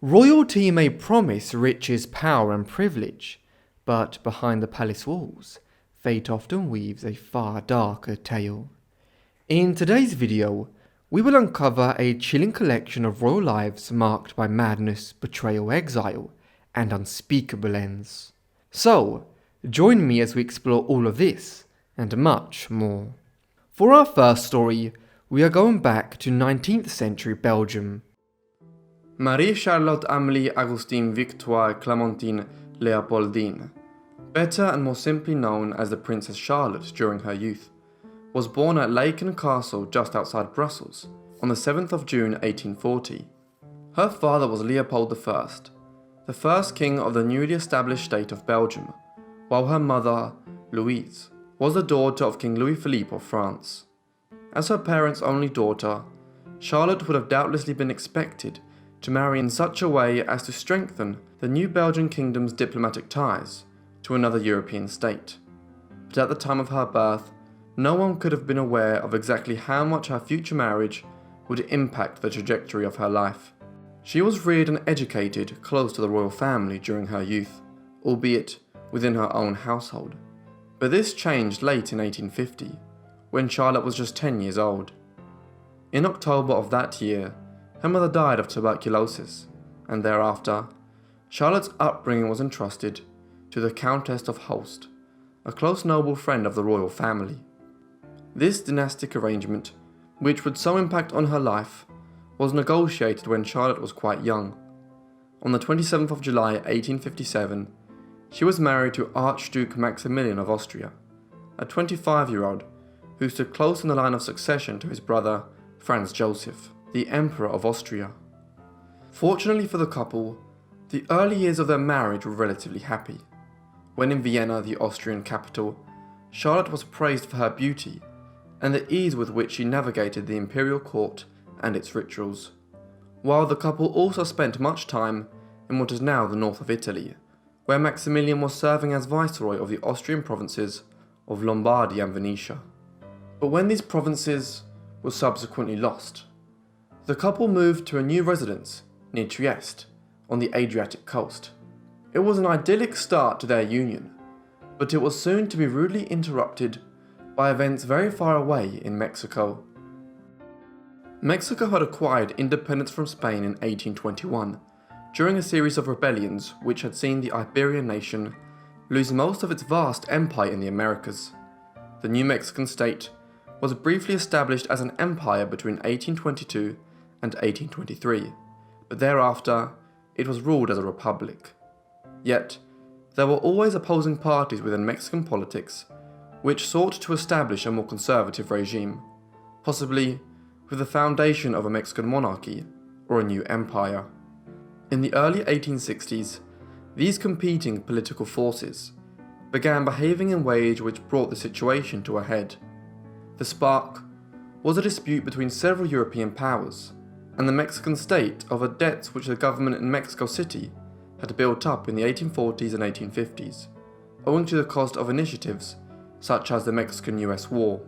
Royalty may promise riches, power and privilege, but behind the palace walls, fate often weaves a far darker tale. In today's video, we will uncover a chilling collection of royal lives marked by madness, betrayal, exile, and unspeakable ends. So, join me as we explore all of this and much more. For our first story, we are going back to 19th century Belgium. Marie-Charlotte Amélie Augustine Victoire Clémentine Léopoldine, better and more simply known as the Princess Charlotte during her youth, was born at Laeken Castle just outside Brussels on the 7th of June 1840. Her father was Leopold I, the first king of the newly established state of Belgium, while her mother, Louise, was the daughter of King Louis-Philippe of France. As her parents' only daughter, Charlotte would have doubtlessly been expected to marry in such a way as to strengthen the new Belgian kingdom's diplomatic ties to another European state. But at the time of her birth, no one could have been aware of exactly how much her future marriage would impact the trajectory of her life. She was reared and educated close to the royal family during her youth, albeit within her own household. But this changed late in 1850, when Charlotte was just 10 years old. In October of that year, her mother died of tuberculosis, and thereafter, Charlotte's upbringing was entrusted to the Countess of Holst, a close noble friend of the royal family. This dynastic arrangement, which would so impact on her life, was negotiated when Charlotte was quite young. On the 27th of July 1857, she was married to Archduke Maximilian of Austria, a 25-year-old who stood close in the line of succession to his brother Franz Joseph, the Emperor of Austria. Fortunately for the couple, the early years of their marriage were relatively happy. When in Vienna, the Austrian capital, Charlotte was praised for her beauty and the ease with which she navigated the imperial court and its rituals, while the couple also spent much time in what is now the north of Italy, where Maximilian was serving as viceroy of the Austrian provinces of Lombardy and Venetia. But when these provinces were subsequently lost, the couple moved to a new residence near Trieste on the Adriatic coast. It was an idyllic start to their union, but it was soon to be rudely interrupted by events very far away in Mexico. Mexico had acquired independence from Spain in 1821 during a series of rebellions which had seen the Iberian nation lose most of its vast empire in the Americas. The new Mexican state was briefly established as an empire between 1822 and 1823, but thereafter it was ruled as a republic. Yet, there were always opposing parties within Mexican politics which sought to establish a more conservative regime, possibly with the foundation of a Mexican monarchy or a new empire. In the early 1860s, these competing political forces began behaving in ways which brought the situation to a head. The spark was a dispute between several European powers and the Mexican state over debts which the government in Mexico City had built up in the 1840s and 1850s, owing to the cost of initiatives such as the Mexican-US War.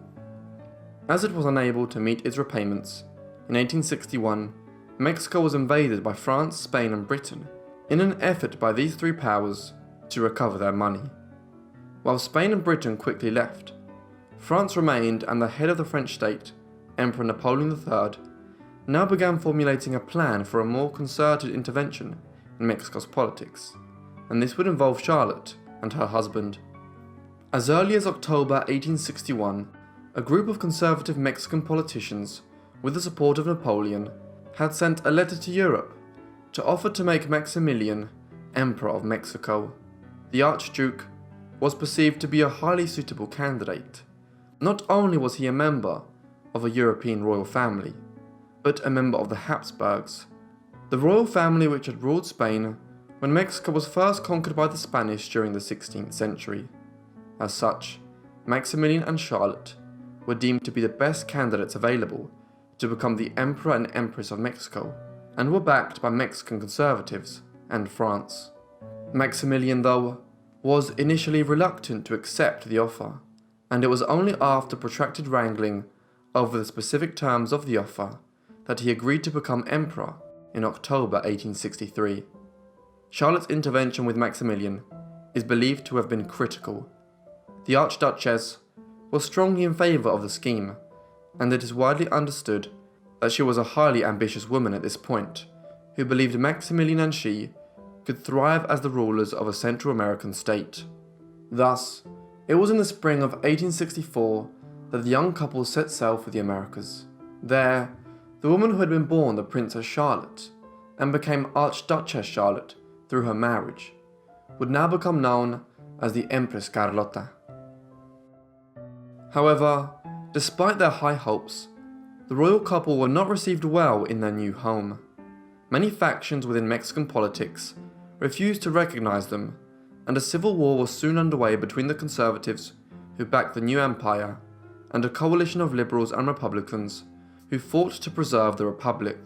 As it was unable to meet its repayments, in 1861, Mexico was invaded by France, Spain and Britain in an effort by these three powers to recover their money. While Spain and Britain quickly left, France remained, and the head of the French state, Emperor Napoleon III, now began formulating a plan for a more concerted intervention in Mexico's politics, and this would involve Charlotte and her husband. As early as October 1861, a group of conservative Mexican politicians, with the support of Napoleon, had sent a letter to Europe to offer to make Maximilian Emperor of Mexico. The Archduke was perceived to be a highly suitable candidate. Not only was he a member of a European royal family, but a member of the Habsburgs, the royal family which had ruled Spain when Mexico was first conquered by the Spanish during the 16th century. As such, Maximilian and Charlotte were deemed to be the best candidates available to become the Emperor and Empress of Mexico, and were backed by Mexican conservatives and France. Maximilian, though, was initially reluctant to accept the offer, and it was only after protracted wrangling over the specific terms of the offer that he agreed to become emperor in October 1863. Charlotte's intervention with Maximilian is believed to have been critical. The Archduchess was strongly in favour of the scheme, and it is widely understood that she was a highly ambitious woman at this point, who believed Maximilian and she could thrive as the rulers of a Central American state. Thus, it was in the spring of 1864 that the young couple set sail for the Americas. There, the woman who had been born the Princess Charlotte, and became Archduchess Charlotte through her marriage, would now become known as the Empress Carlota. However, despite their high hopes, the royal couple were not received well in their new home. Many factions within Mexican politics refused to recognize them, and a civil war was soon underway between the conservatives, who backed the new empire, and a coalition of liberals and republicans who fought to preserve the republic.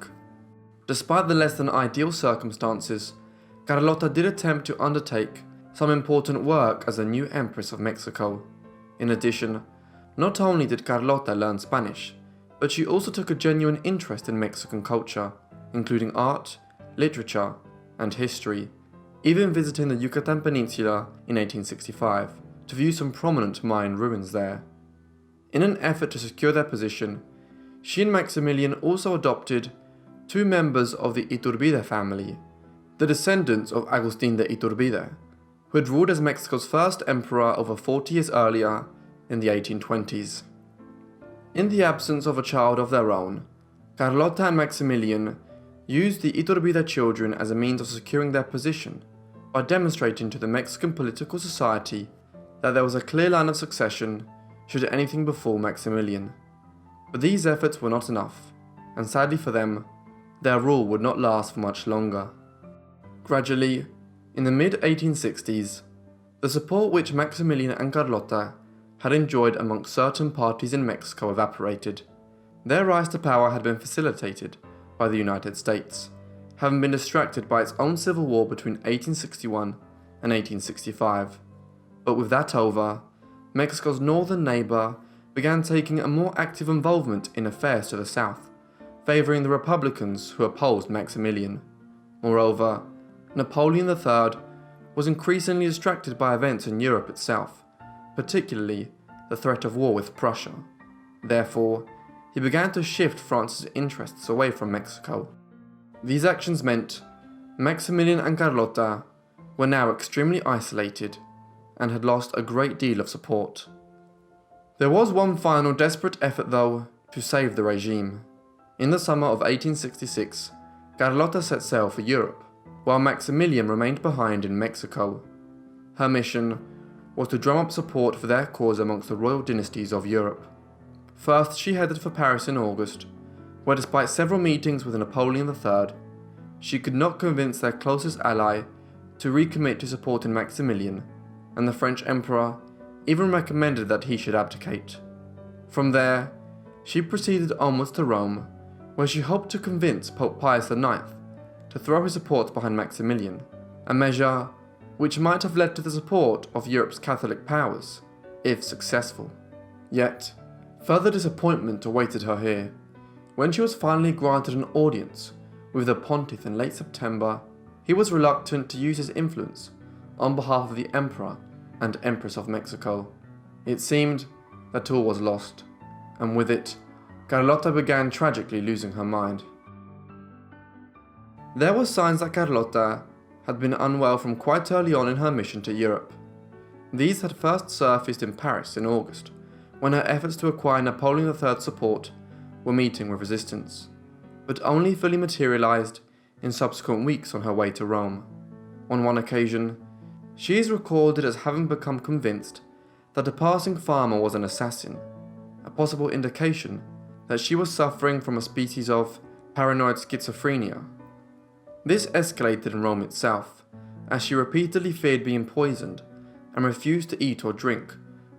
Despite the less than ideal circumstances, Carlota did attempt to undertake some important work as a new Empress of Mexico. In addition, not only did Carlota learn Spanish, but she also took a genuine interest in Mexican culture, including art, literature, and history, even visiting the Yucatan Peninsula in 1865 to view some prominent Mayan ruins there. In an effort to secure their position, she and Maximilian also adopted 2 members of the Iturbide family, the descendants of Agustin de Iturbide, who had ruled as Mexico's first emperor over 40 years earlier in the 1820s. In the absence of a child of their own, Carlota and Maximilian used the Iturbide children as a means of securing their position by demonstrating to the Mexican political society that there was a clear line of succession should anything befall Maximilian. But these efforts were not enough, and sadly for them, their rule would not last for much longer. Gradually, in the mid-1860s, the support which Maximilian and Carlota had enjoyed amongst certain parties in Mexico evaporated. Their rise to power had been facilitated by the United States, having been distracted by its own civil war between 1861 and 1865. But with that over, Mexico's northern neighbour began taking a more active involvement in affairs to the south, favouring the Republicans who opposed Maximilian. Moreover, Napoleon III was increasingly distracted by events in Europe itself, particularly the threat of war with Prussia. Therefore, he began to shift France's interests away from Mexico. These actions meant Maximilian and Carlota were now extremely isolated and had lost a great deal of support. There was one final desperate effort though to save the regime. In the summer of 1866, Carlota set sail for Europe, while Maximilian remained behind in Mexico. Her mission was to drum up support for their cause amongst the royal dynasties of Europe. First, she headed for Paris in August, where despite several meetings with Napoleon III, she could not convince their closest ally to recommit to supporting Maximilian, and the French Emperor even recommended that he should abdicate. From there, she proceeded onwards to Rome, where she hoped to convince Pope Pius IX to throw his support behind Maximilian, a measure which might have led to the support of Europe's Catholic powers, if successful. Yet, further disappointment awaited her here. When she was finally granted an audience with the pontiff in late September, he was reluctant to use his influence on behalf of the Emperor and Empress of Mexico. It seemed that all was lost, and with it, Carlota began tragically losing her mind. There were signs that Carlota had been unwell from quite early on in her mission to Europe. These had first surfaced in Paris in August, when her efforts to acquire Napoleon III's support were meeting with resistance, but only fully materialized in subsequent weeks on her way to Rome. On one occasion, she is recorded as having become convinced that a passing farmer was an assassin, a possible indication that she was suffering from a species of paranoid schizophrenia. This escalated in Rome itself, as she repeatedly feared being poisoned and refused to eat or drink,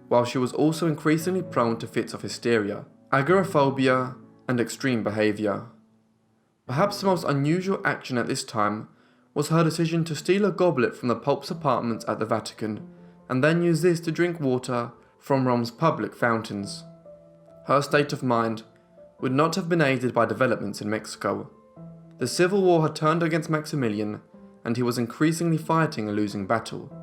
while she was also increasingly prone to fits of hysteria, agoraphobia, and extreme behaviour. Perhaps the most unusual action at this time was her decision to steal a goblet from the Pope's apartments at the Vatican, and then use this to drink water from Rome's public fountains. Her state of mind would not have been aided by developments in Mexico. The civil war had turned against Maximilian, and he was increasingly fighting a losing battle.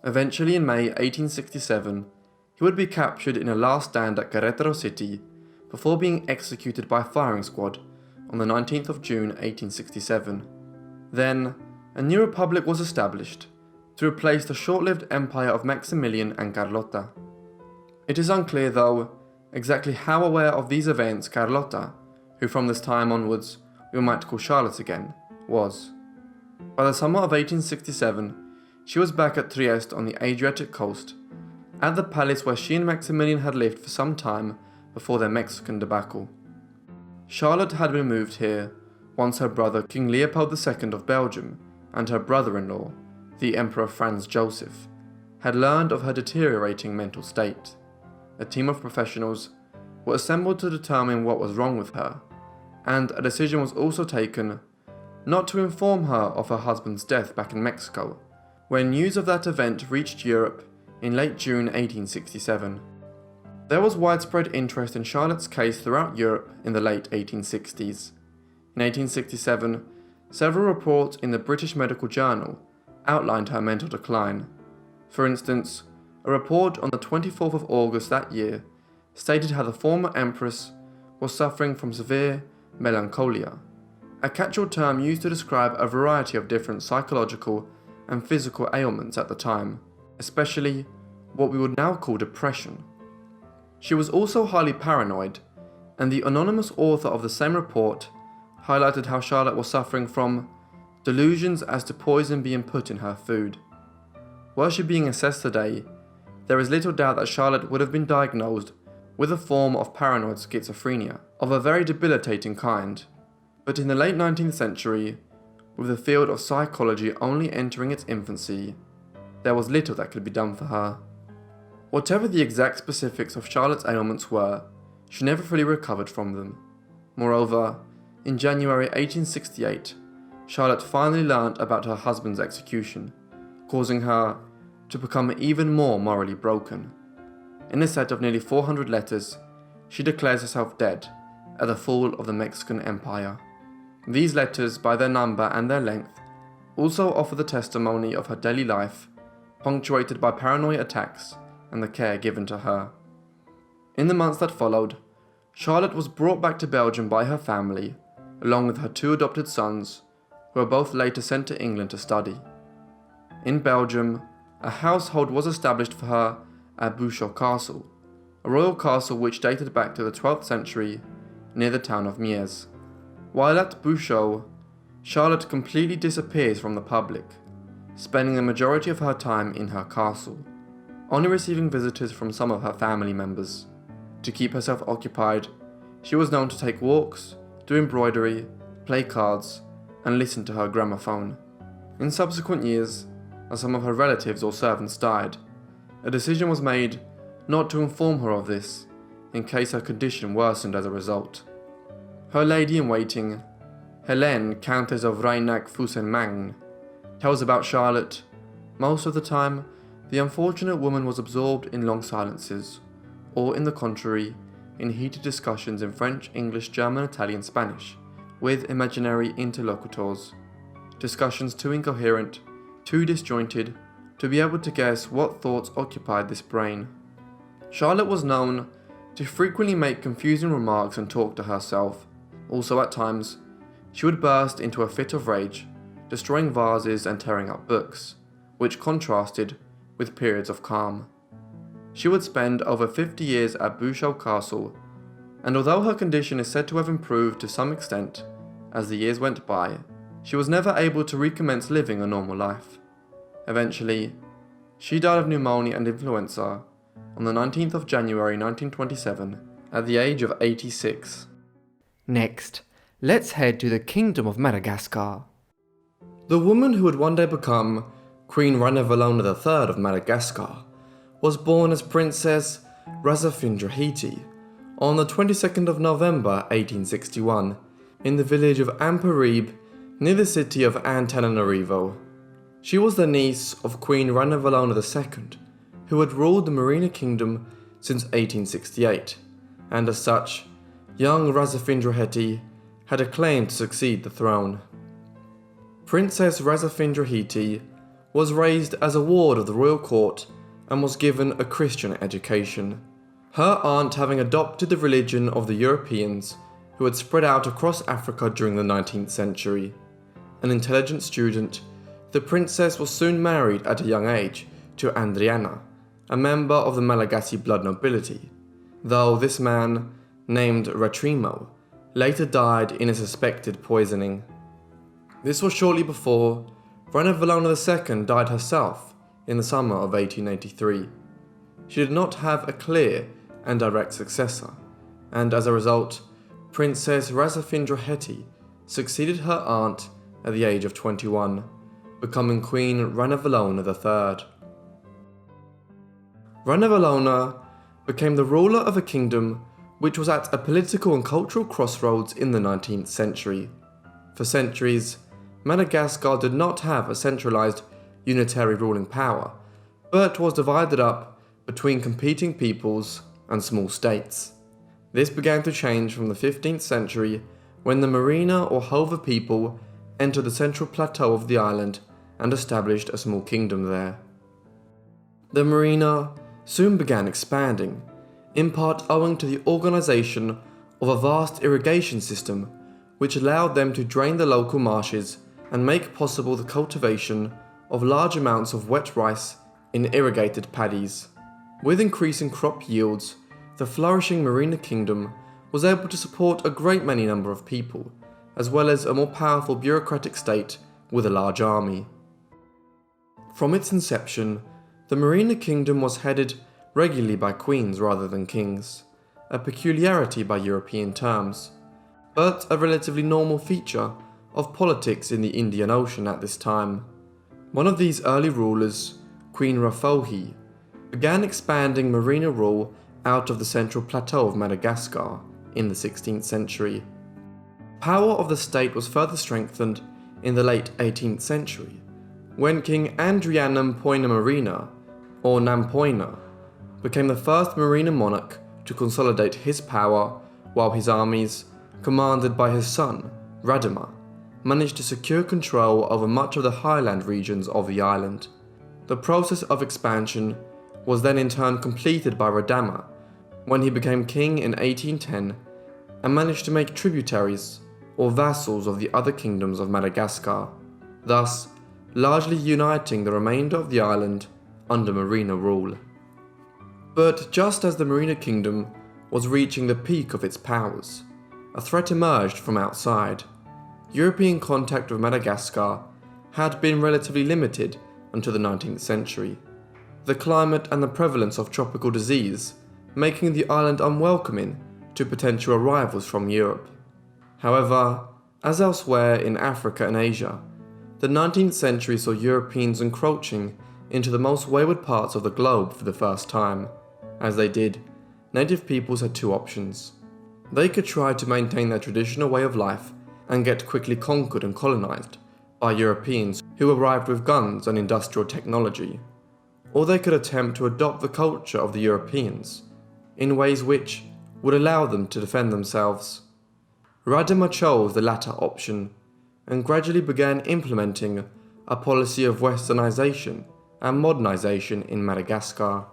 Eventually, in May 1867, he would be captured in a last stand at Querétaro City before being executed by a firing squad on the 19th of June 1867. Then, a new republic was established to replace the short-lived empire of Maximilian and Carlota. It is unclear, though, exactly how aware of these events Carlota, who from this time onwards we might call Charlotte again, was. By the summer of 1867, she was back at Trieste on the Adriatic coast, at the palace where she and Maximilian had lived for some time before their Mexican debacle. Charlotte had been moved here once her brother King Leopold II of Belgium and her brother-in-law, the Emperor Franz Joseph, had learned of her deteriorating mental state. A team of professionals were assembled to determine what was wrong with her, and a decision was also taken not to inform her of her husband's death back in Mexico, when news of that event reached Europe in late June 1867. There was widespread interest in Charlotte's case throughout Europe in the late 1860s. In 1867, several reports in the British Medical Journal outlined her mental decline. For instance, a report on the 24th of August that year stated how the former empress was suffering from severe melancholia, a catch-all term used to describe a variety of different psychological and physical ailments at the time, especially what we would now call depression. She was also highly paranoid, and the anonymous author of the same report highlighted how Charlotte was suffering from delusions as to poison being put in her food. Were she being assessed today, there is little doubt that Charlotte would have been diagnosed with a form of paranoid schizophrenia, of a very debilitating kind. But in the late 19th century, with the field of psychology only entering its infancy, there was little that could be done for her. Whatever the exact specifics of Charlotte's ailments were, she never fully recovered from them. Moreover, in January 1868, Charlotte finally learnt about her husband's execution, causing her to become even more morally broken. In a set of nearly 400 letters, she declares herself dead at the fall of the Mexican Empire. These letters, by their number and their length, also offer the testimony of her daily life, punctuated by paranoid attacks and the care given to her. In the months that followed, Charlotte was brought back to Belgium by her family, along with her 2 adopted sons, who were both later sent to England to study. In Belgium, a household was established for her at Bouchot Castle, a royal castle which dated back to the 12th century near the town of Mies. While at Bouchot, Charlotte completely disappears from the public, spending the majority of her time in her castle, only receiving visitors from some of her family members. To keep herself occupied, she was known to take walks, do embroidery, play cards, and listen to her gramophone. In subsequent years, as some of her relatives or servants died, a decision was made not to inform her of this, in case her condition worsened as a result. Her lady-in-waiting, Helene, Countess of Rheineck-Fussen-Magne, tells about Charlotte. Most of the time, the unfortunate woman was absorbed in long silences, or in the contrary, in heated discussions in French, English, German, Italian, Spanish, with imaginary interlocutors. Discussions too incoherent, too disjointed, to be able to guess what thoughts occupied this brain. Charlotte was known to frequently make confusing remarks and talk to herself. Also at times, she would burst into a fit of rage, destroying vases and tearing up books, which contrasted with periods of calm. She would spend over 50 years at Bouchot Castle, and although her condition is said to have improved to some extent as the years went by, she was never able to recommence living a normal life. Eventually, she died of pneumonia and influenza on the 19th of January 1927 at the age of 86. Next, let's head to the Kingdom of Madagascar. The woman who would one day become Queen Ranavalona III of Madagascar was born as Princess Razafindra on the 22nd of November 1861 in the village of Amperib near the city of Antananarivo. She was the niece of Queen Ranavalona II, who had ruled the Merina Kingdom since 1868, and as such, young Razafindra had a claim to succeed the throne. Princess Razafindrahiti was raised as a ward of the royal court and was given a Christian education. Her aunt having adopted the religion of the Europeans who had spread out across Africa during the 19th century. An intelligent student, the princess was soon married at a young age to Andriana, a member of the Malagasy blood nobility, though this man, named Ratrimo, later died in a suspected poisoning. This was shortly before Ranavalona II died herself in the summer of 1883. She did not have a clear and direct successor, and as a result, Princess Razafindraheti succeeded her aunt at the age of 21, becoming Queen Ranavalona III. Ranavalona became the ruler of a kingdom which was at a political and cultural crossroads in the 19th century. For centuries, Madagascar did not have a centralized unitary ruling power, but was divided up between competing peoples and small states. This began to change from the 15th century when the Merina or Hova people entered the central plateau of the island and established a small kingdom there. The Merina soon began expanding, in part owing to the organization of a vast irrigation system which allowed them to drain the local marshes and make possible the cultivation of large amounts of wet rice in irrigated paddies. With increasing crop yields, the flourishing Merina kingdom was able to support a great many number of people, as well as a more powerful bureaucratic state with a large army. From its inception, the Merina kingdom was headed regularly by queens rather than kings, a peculiarity by European terms, but a relatively normal feature of politics in the Indian Ocean at this time. One of these early rulers, Queen Rafohi, began expanding Merina rule out of the central plateau of Madagascar in the 16th century. Power of the state was further strengthened in the late 18th century, when King Andriana Mpoina Marina, or Nampoina, became the first Merina monarch to consolidate his power, while his armies, commanded by his son, Radama, managed to secure control over much of the highland regions of the island. The process of expansion was then in turn completed by Radama when he became king in 1810 and managed to make tributaries or vassals of the other kingdoms of Madagascar, thus largely uniting the remainder of the island under Merina rule. But just as the Merina kingdom was reaching the peak of its powers, a threat emerged from outside. European contact with Madagascar had been relatively limited until the 19th century, the climate and the prevalence of tropical disease making the island unwelcoming to potential arrivals from Europe. However, as elsewhere in Africa and Asia, the 19th century saw Europeans encroaching into the most wayward parts of the globe for the first time. As they did, native peoples had two options. They could try to maintain their traditional way of life and get quickly conquered and colonized by Europeans who arrived with guns and industrial technology, or they could attempt to adopt the culture of the Europeans in ways which would allow them to defend themselves. Radama chose the latter option and gradually began implementing a policy of westernization and modernization in Madagascar.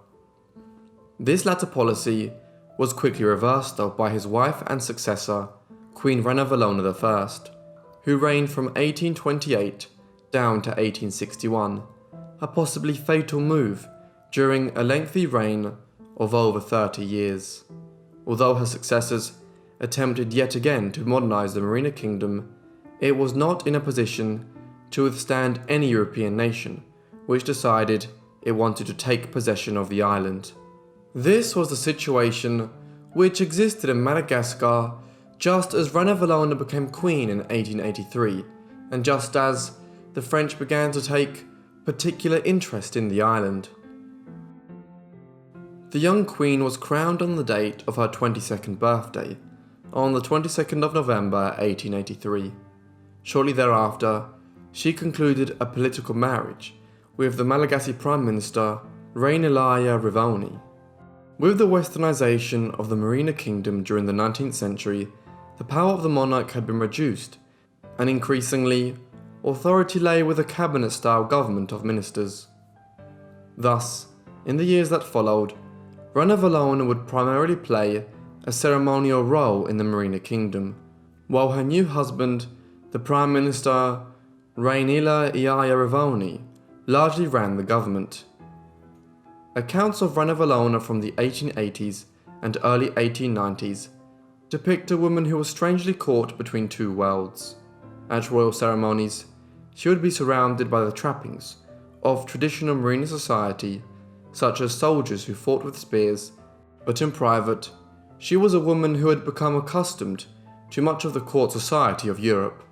This latter policy was quickly reversed though by his wife and successor, Queen Ranavalona I, who reigned from 1828 down to 1861, a possibly fatal move during a lengthy reign of over 30 years. Although her successors attempted yet again to modernize the Merina kingdom, it was not in a position to withstand any European nation which decided it wanted to take possession of the island. This was the situation which existed in Madagascar just as Ranavalona became queen in 1883, and just as the French began to take particular interest in the island. The young queen was crowned on the date of her 22nd birthday, on the 22nd of November 1883. Shortly thereafter, she concluded a political marriage with the Malagasy Prime Minister Rainelia Rivoni. With the westernization of the Merina kingdom during the 19th century the power of the monarch had been reduced, and increasingly, authority lay with a cabinet-style government of ministers. Thus, in the years that followed, Ranavalona would primarily play a ceremonial role in the Marina Kingdom, while her new husband, the Prime Minister Ranavalona, largely ran the government. Accounts of Ranavalona from the 1880s and early 1890s depict a woman who was strangely caught between two worlds. At royal ceremonies, she would be surrounded by the trappings of traditional Marina society, such as soldiers who fought with spears, but in private, she was a woman who had become accustomed to much of the court society of Europe.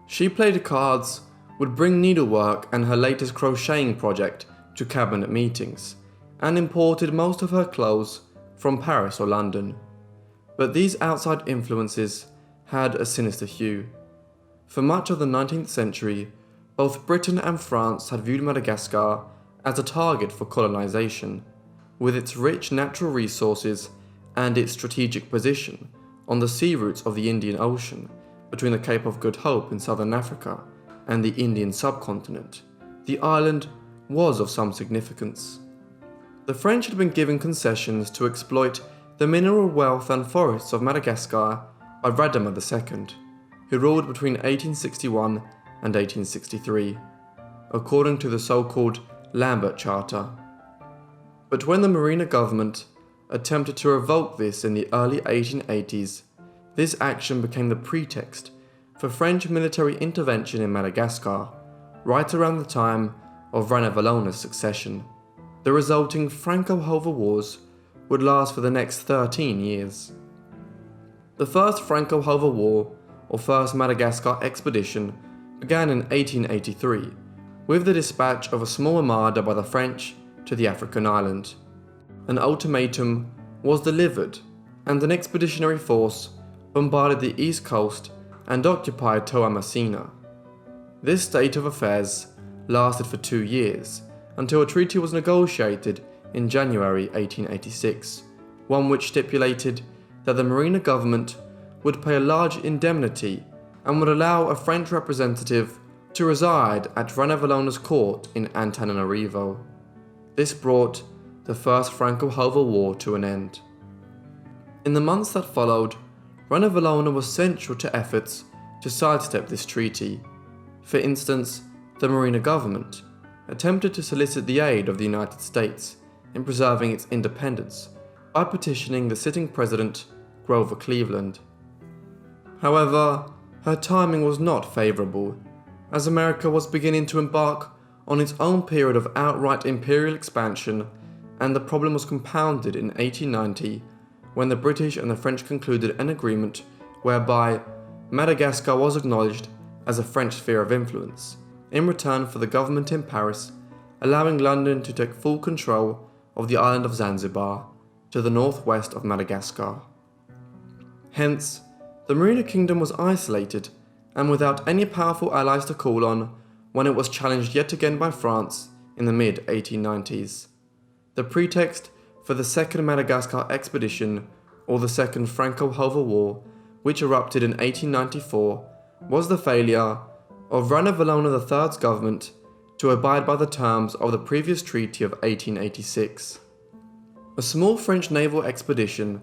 She played cards, would bring needlework and her latest crocheting project to cabinet meetings, and imported most of her clothes from Paris or London. But these outside influences had a sinister hue. For much of the 19th century, both Britain and France had viewed Madagascar as a target for colonization, with its rich natural resources and its strategic position on the sea routes of the Indian Ocean between the Cape of Good Hope in southern Africa and the Indian subcontinent. The island was of some significance. The French had been given concessions to exploit the mineral wealth and forests of Madagascar by Radama II, who ruled between 1861 and 1863, according to the so-called Lambert Charter. But when the Marina government attempted to revoke this in the early 1880s, this action became the pretext for French military intervention in Madagascar, right around the time of Ranavalona's succession. The resulting Franco-Hover Wars would last for the next 13 years. The First Franco-Hover War, or First Madagascar Expedition, began in 1883, with the dispatch of a small armada by the French to the African island. An ultimatum was delivered, and an expeditionary force bombarded the east coast and occupied Toamasina. This state of affairs lasted for 2 years, until a treaty was negotiated in January 1886, one which stipulated that the Marina government would pay a large indemnity and would allow a French representative to reside at Ranavalona's court in Antananarivo. This brought the First Franco-Hover War to an end. In the months that followed, Ranavalona was central to efforts to sidestep this treaty. For instance, the Marina government attempted to solicit the aid of the United States in preserving its independence by petitioning the sitting president, Grover Cleveland. However, her timing was not favourable, as America was beginning to embark on its own period of outright imperial expansion, and the problem was compounded in 1890 when the British and the French concluded an agreement whereby Madagascar was acknowledged as a French sphere of influence, in return for the government in Paris allowing London to take full control of the island of Zanzibar to the northwest of Madagascar. Hence, the Marina Kingdom was isolated and without any powerful allies to call on when it was challenged yet again by France in the mid-1890s. The pretext for the Second Madagascar Expedition, or the Second Franco-Hover War, which erupted in 1894, was the failure of Ranavalona III's government to abide by the terms of the previous treaty of 1886. A small French naval expedition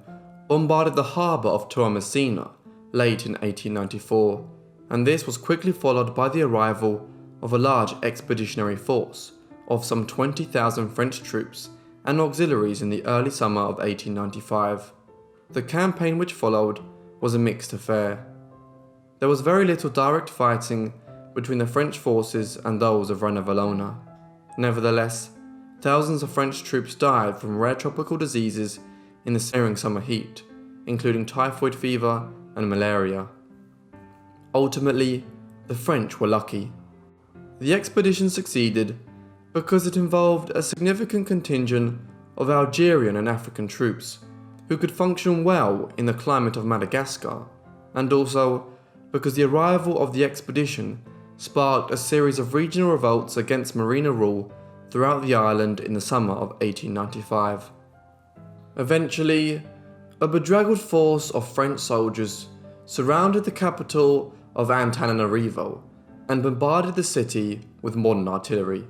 bombarded the harbour of Toamasina late in 1894, and this was quickly followed by the arrival of a large expeditionary force of some 20,000 French troops and auxiliaries in the early summer of 1895. The campaign which followed was a mixed affair. There was very little direct fighting between the French forces and those of Ranavalona. Nevertheless, thousands of French troops died from rare tropical diseases in the searing summer heat, including typhoid fever and malaria. Ultimately, the French were lucky. The expedition succeeded because it involved a significant contingent of Algerian and African troops who could function well in the climate of Madagascar, and also because the arrival of the expedition sparked a series of regional revolts against Marina rule throughout the island in the summer of 1895. Eventually, a bedraggled force of French soldiers surrounded the capital of Antananarivo and bombarded the city with modern artillery.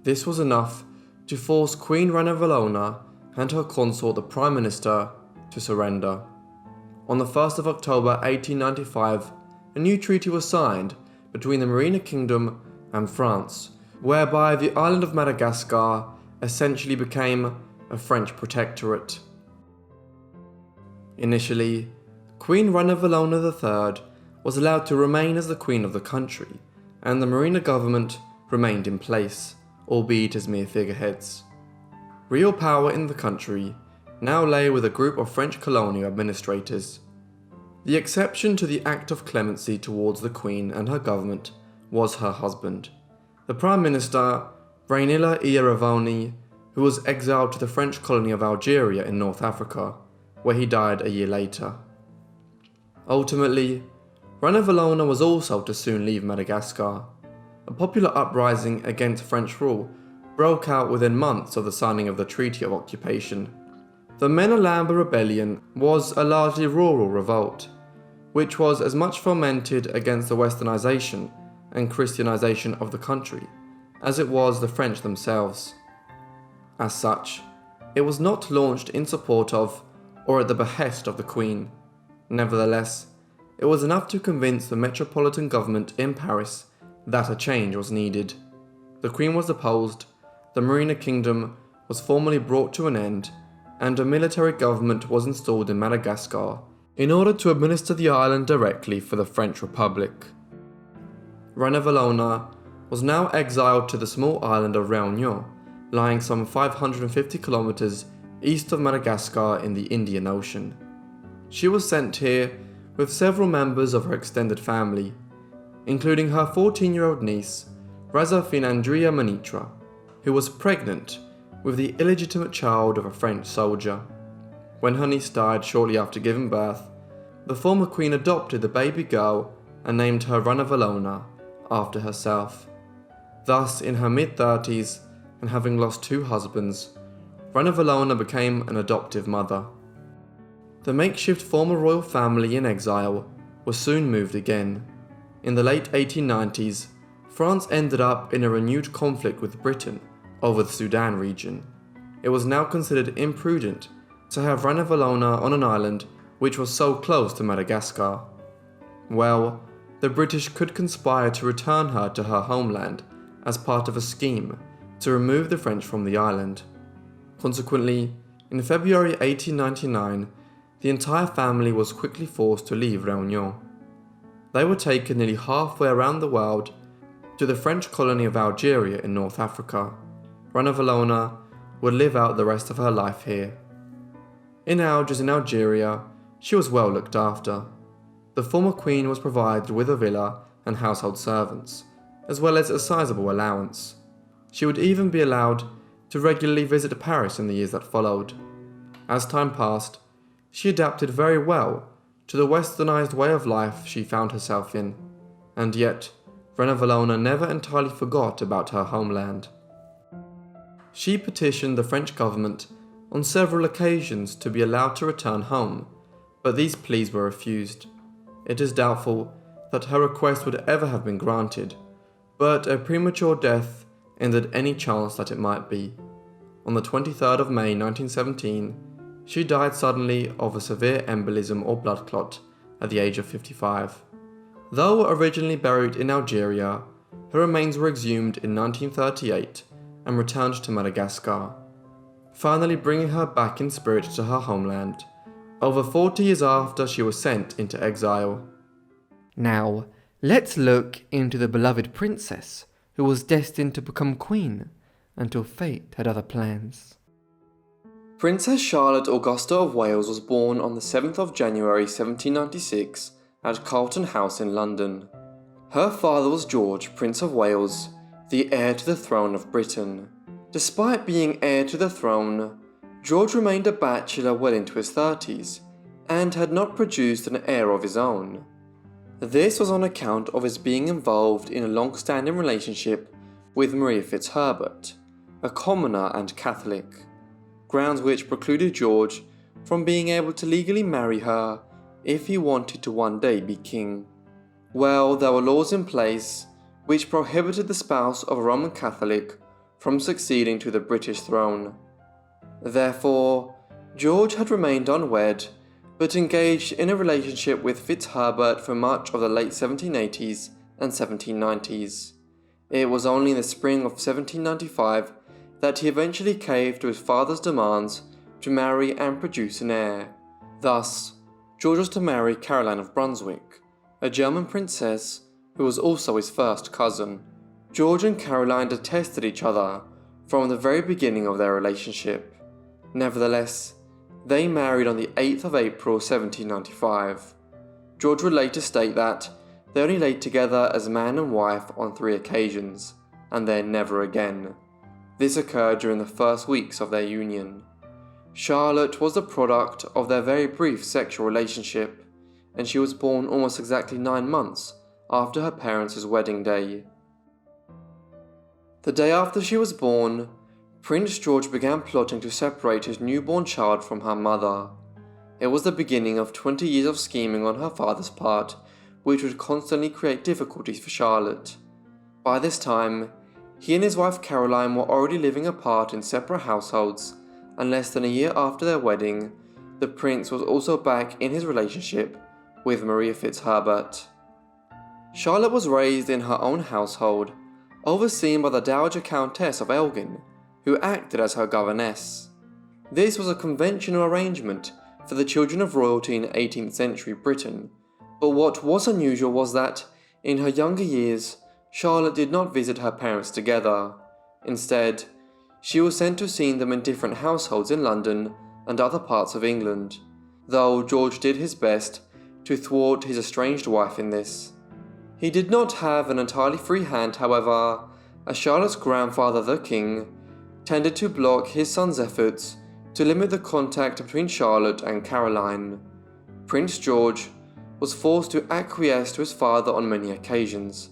This was enough to force Queen Ranavalona and her consort, the Prime Minister, to surrender. On the 1st of October 1895, a new treaty was signed between the Marina Kingdom and France, whereby the island of Madagascar essentially became a French protectorate. Initially, Queen Ranavalona III was allowed to remain as the queen of the country, and the Marina government remained in place, albeit as mere figureheads. Real power in the country now lay with a group of French colonial administrators. The exception to the act of clemency towards the Queen and her government was her husband, the Prime Minister Ranavalona, who was exiled to the French colony of Algeria in North Africa, where he died a year later. Ultimately, Ranavalona was also to soon leave Madagascar. A popular uprising against French rule broke out within months of the signing of the Treaty of Occupation. The Menalamba Rebellion was a largely rural revolt, which was as much fomented against the westernization and Christianization of the country as it was the French themselves. As such, it was not launched in support of or at the behest of the Queen. Nevertheless, it was enough to convince the metropolitan government in Paris that a change was needed. The Queen was deposed, the Marina Kingdom was formally brought to an end, and a military government was installed in Madagascar in order to administer the island directly for the French Republic. Ranavalona was now exiled to the small island of Réunion, lying some 550 kilometers east of Madagascar in the Indian Ocean. She was sent here with several members of her extended family, including her 14-year-old niece, Razafinandria Manitra, who was pregnant with the illegitimate child of a French soldier. When her niece died shortly after giving birth, the former queen adopted the baby girl and named her Ranavalona after herself. Thus, in her mid-30s and having lost 2 husbands, Ranavalona became an adoptive mother. The makeshift former royal family in exile was soon moved again. In the late 1890s, France ended up in a renewed conflict with Britain over the Sudan region. It was now considered imprudent to have Ranavalona on an island which was so close to Madagascar. Well, the British could conspire to return her to her homeland as part of a scheme to remove the French from the island. Consequently, in February 1899, the entire family was quickly forced to leave Réunion. They were taken nearly halfway around the world to the French colony of Algeria in North Africa. Ranavalona would live out the rest of her life here. In Algiers in Algeria, she was well looked after. The former queen was provided with a villa and household servants, as well as a sizable allowance. She would even be allowed to regularly visit Paris in the years that followed. As time passed, she adapted very well to the westernized way of life she found herself in, and yet Ranavalona never entirely forgot about her homeland. She petitioned the French government on several occasions to be allowed to return home, but these pleas were refused. It is doubtful that her request would ever have been granted, but a premature death ended any chance that it might be. On the 23rd of May 1917, she died suddenly of a severe embolism or blood clot at the age of 55. Though originally buried in Algeria, her remains were exhumed in 1938 and returned to Madagascar, finally bringing her back in spirit to her homeland, over 40 years after she was sent into exile. Now, let's look into the beloved princess who was destined to become queen until fate had other plans. Princess Charlotte Augusta of Wales was born on the 7th of January 1796 at Carlton House in London. Her father was George, Prince of Wales, the heir to the throne of Britain. Despite being heir to the throne, George remained a bachelor well into his 30s and had not produced an heir of his own. This was on account of his being involved in a long-standing relationship with Maria Fitzherbert, a commoner and Catholic, grounds which precluded George from being able to legally marry her if he wanted to one day be king. Well, there were laws in place which prohibited the spouse of a Roman Catholic from succeeding to the British throne. Therefore, George had remained unwed, but engaged in a relationship with Fitzherbert for much of the late 1780s and 1790s. It was only in the spring of 1795 that he eventually caved to his father's demands to marry and produce an heir. Thus, George was to marry Caroline of Brunswick, a German princess who was also his first cousin. George and Caroline detested each other from the very beginning of their relationship. Nevertheless, they married on the 8th of April 1795. George would later state that they only lay together as man and wife on 3 occasions, and then never again. This occurred during the first weeks of their union. Charlotte was the product of their very brief sexual relationship, and she was born almost exactly 9 months after her parents' wedding day. The day after she was born, Prince George began plotting to separate his newborn child from her mother. It was the beginning of 20 years of scheming on her father's part, which would constantly create difficulties for Charlotte. By this time, he and his wife Caroline were already living apart in separate households, and less than a year after their wedding, the prince was also back in his relationship with Maria Fitzherbert. Charlotte was raised in her own household, overseen by the Dowager Countess of Elgin, who acted as her governess. This was a conventional arrangement for the children of royalty in 18th century Britain, but what was unusual was that, in her younger years, Charlotte did not visit her parents together. Instead, she was sent to see them in different households in London and other parts of England, though George did his best to thwart his estranged wife in this. He did not have an entirely free hand, however, as Charlotte's grandfather, the king, tended to block his son's efforts to limit the contact between Charlotte and Caroline. Prince George was forced to acquiesce to his father on many occasions,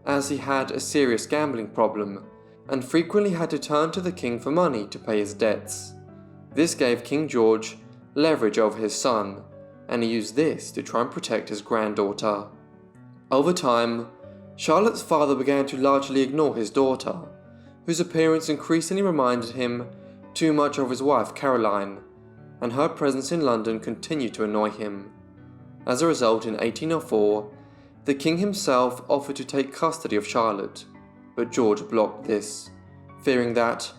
as he had a serious gambling problem and frequently had to turn to the king for money to pay his debts. This gave King George leverage over his son, and he used this to try and protect his granddaughter. Over time, Charlotte's father began to largely ignore his daughter, whose appearance increasingly reminded him too much of his wife Caroline, and her presence in London continued to annoy him. As a result, in 1804, the king himself offered to take custody of Charlotte, but George blocked this, fearing that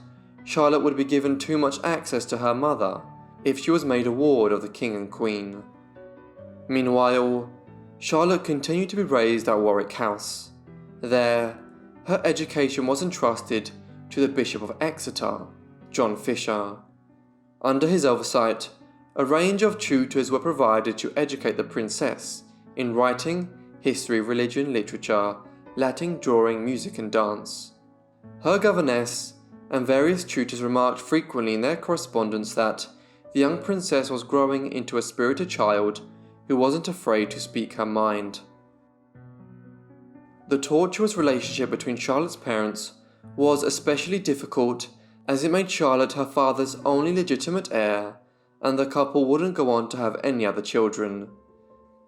Charlotte would be given too much access to her mother if she was made a ward of the king and queen. Meanwhile, Charlotte continued to be raised at Warwick House. There, her education was entrusted to the Bishop of Exeter, John Fisher. Under his oversight, a range of tutors were provided to educate the princess in writing, history, religion, literature, Latin, drawing, music and dance. Her governess and various tutors remarked frequently in their correspondence that the young princess was growing into a spirited child who wasn't afraid to speak her mind. The tortuous relationship between Charlotte's parents was especially difficult as it made Charlotte her father's only legitimate heir, and the couple wouldn't go on to have any other children.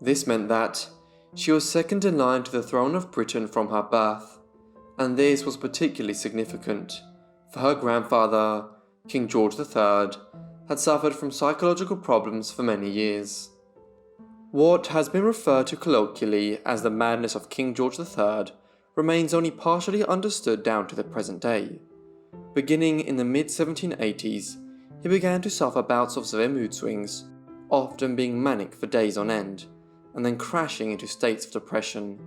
This meant that she was second in line to the throne of Britain from her birth, and this was particularly significant, for her grandfather, King George III, had suffered from psychological problems for many years. What has been referred to colloquially as the madness of King George III remains only partially understood down to the present day. Beginning in the mid-1780s, he began to suffer bouts of severe mood swings, often being manic for days on end, and then crashing into states of depression.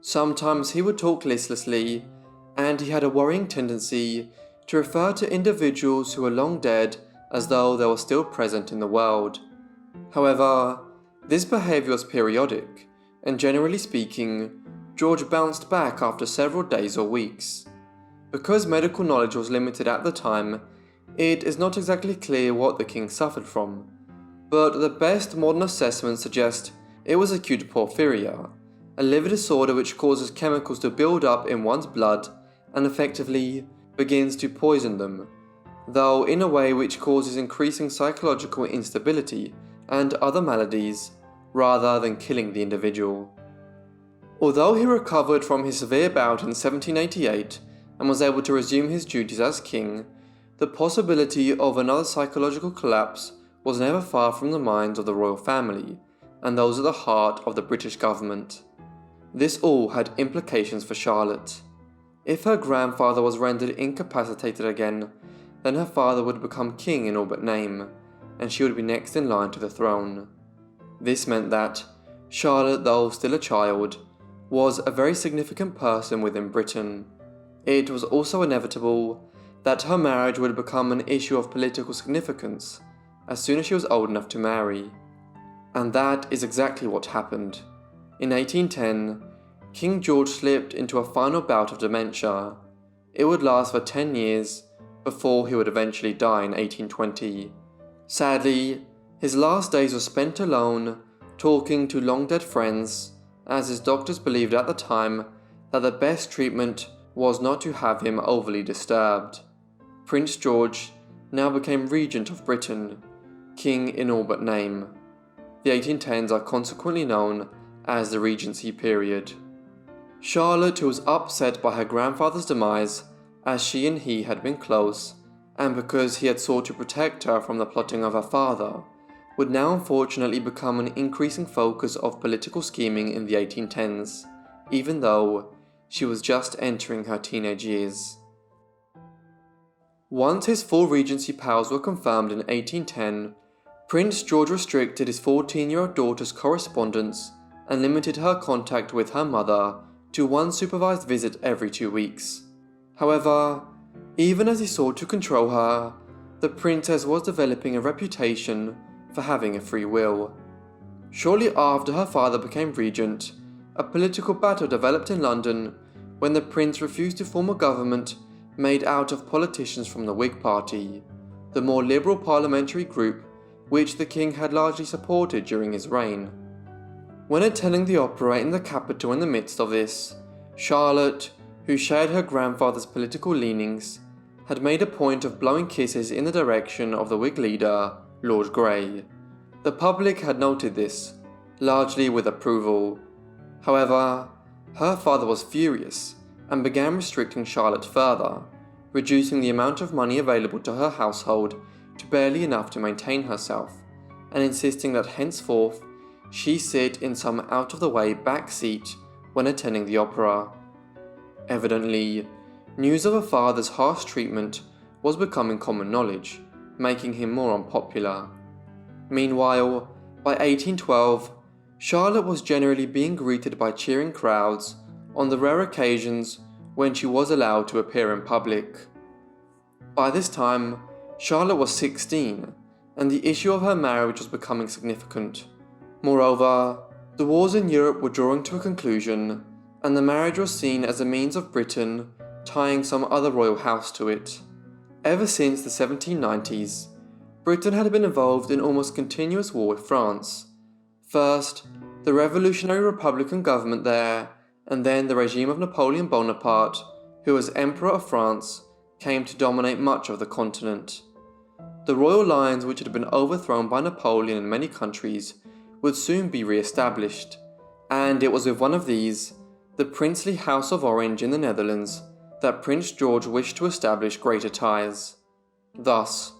Sometimes he would talk listlessly, and he had a worrying tendency to refer to individuals who were long dead as though they were still present in the world. However, this behaviour was periodic, and generally speaking, George bounced back after several days or weeks. Because medical knowledge was limited at the time, it is not exactly clear what the king suffered from, but the best modern assessments suggest it was acute porphyria, a liver disorder which causes chemicals to build up in one's blood and effectively begins to poison them, though in a way which causes increasing psychological instability and other maladies rather than killing the individual. Although he recovered from his severe bout in 1788 and was able to resume his duties as king, the possibility of another psychological collapse was never far from the minds of the royal family and those at the heart of the British government. This all had implications for Charlotte. If her grandfather was rendered incapacitated again, then her father would become king in all but name, and she would be next in line to the throne. This meant that Charlotte, though still a child, was a very significant person within Britain. It was also inevitable that her marriage would become an issue of political significance as soon as she was old enough to marry. And that is exactly what happened. In 1810, King George slipped into a final bout of dementia. It would last for 10 years before he would eventually die in 1820. Sadly, his last days were spent alone, talking to long-dead friends, as his doctors believed at the time that the best treatment was not to have him overly disturbed. Prince George now became regent of Britain, king in all but name. The 1810s are consequently known as the Regency period. Charlotte, who was upset by her grandfather's demise, as she and he had been close, and because he had sought to protect her from the plotting of her father, would now unfortunately become an increasing focus of political scheming in the 1810s, even though she was just entering her teenage years. Once his full regency powers were confirmed in 1810, Prince George restricted his 14-year-old daughter's correspondence and limited her contact with her mother to one supervised visit every 2 weeks. However, even as he sought to control her, the princess was developing a reputation for having a free will. Shortly after her father became regent, a political battle developed in London when the prince refused to form a government made out of politicians from the Whig Party, the more liberal parliamentary group which the king had largely supported during his reign. When attending the opera in the capital in the midst of this, Charlotte, who shared her grandfather's political leanings, had made a point of blowing kisses in the direction of the Whig leader, Lord Grey. The public had noted this, largely with approval. However, her father was furious and began restricting Charlotte further, reducing the amount of money available to her household to barely enough to maintain herself, and insisting that henceforth she sit in some out-of-the-way back seat when attending the opera. Evidently, news of her father's harsh treatment was becoming common knowledge, making him more unpopular. Meanwhile, by 1812, Charlotte was generally being greeted by cheering crowds on the rare occasions when she was allowed to appear in public. By this time, Charlotte was 16, and the issue of her marriage was becoming significant. Moreover, the wars in Europe were drawing to a conclusion, and the marriage was seen as a means of Britain tying some other royal house to it. Ever since the 1790s, Britain had been involved in almost continuous war with France. First, the revolutionary Republican government there, and then the regime of Napoleon Bonaparte, who as Emperor of France, came to dominate much of the continent. The royal lines which had been overthrown by Napoleon in many countries would soon be re-established, and it was with one of these, the princely House of Orange in the Netherlands, that Prince George wished to establish greater ties. Thus,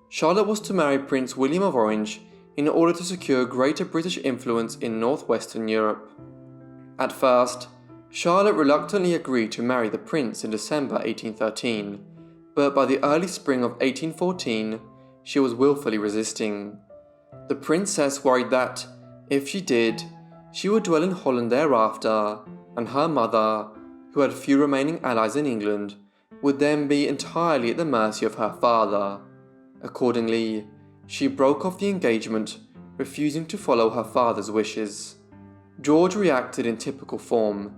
Charlotte was to marry Prince William of Orange in order to secure greater British influence in northwestern Europe. At first, Charlotte reluctantly agreed to marry the prince in December 1813, but by the early spring of 1814, she was willfully resisting. The princess worried that, if she did, she would dwell in Holland thereafter, and her mother, who had few remaining allies in England, would then be entirely at the mercy of her father. Accordingly, she broke off the engagement, refusing to follow her father's wishes. George reacted in typical form.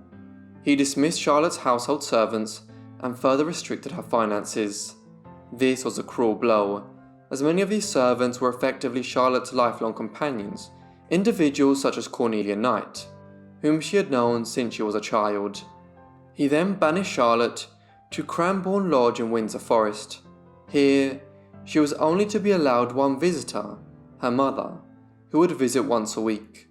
He dismissed Charlotte's household servants and further restricted her finances. This was a cruel blow, as many of these servants were effectively Charlotte's lifelong companions, individuals such as Cornelia Knight, whom she had known since she was a child. He then banished Charlotte to Cranbourne Lodge in Windsor Forest. Here, she was only to be allowed one visitor, her mother, who would visit once a week.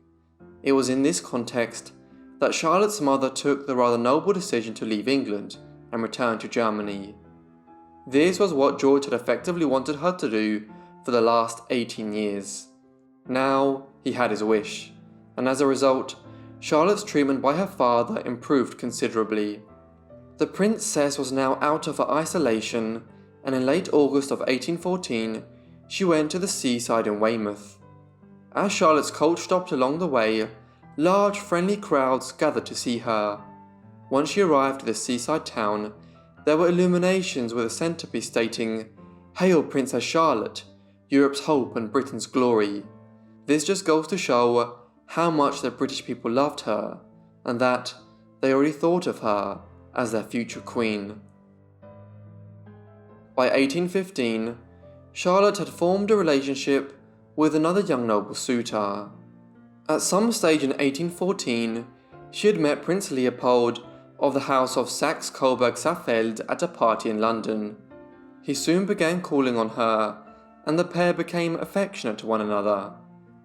It was in this context that Charlotte's mother took the rather noble decision to leave England and return to Germany. This was what George had effectively wanted her to do for the last 18 years. Now he had his wish, and as a result, Charlotte's treatment by her father improved considerably. The princess was now out of her isolation, and in late August of 1814, she went to the seaside in Weymouth. As Charlotte's coach stopped along the way, large friendly crowds gathered to see her. Once she arrived at the seaside town, there were illuminations with a centerpiece stating, "Hail Princess Charlotte, Europe's hope and Britain's glory." This just goes to show how much the British people loved her, and that they already thought of her as their future queen. By 1815, Charlotte had formed a relationship with another young noble suitor. At some stage in 1814, she had met Prince Leopold of the House of Saxe-Coburg-Saalfeld at a party in London. He soon began calling on her, and the pair became affectionate to one another.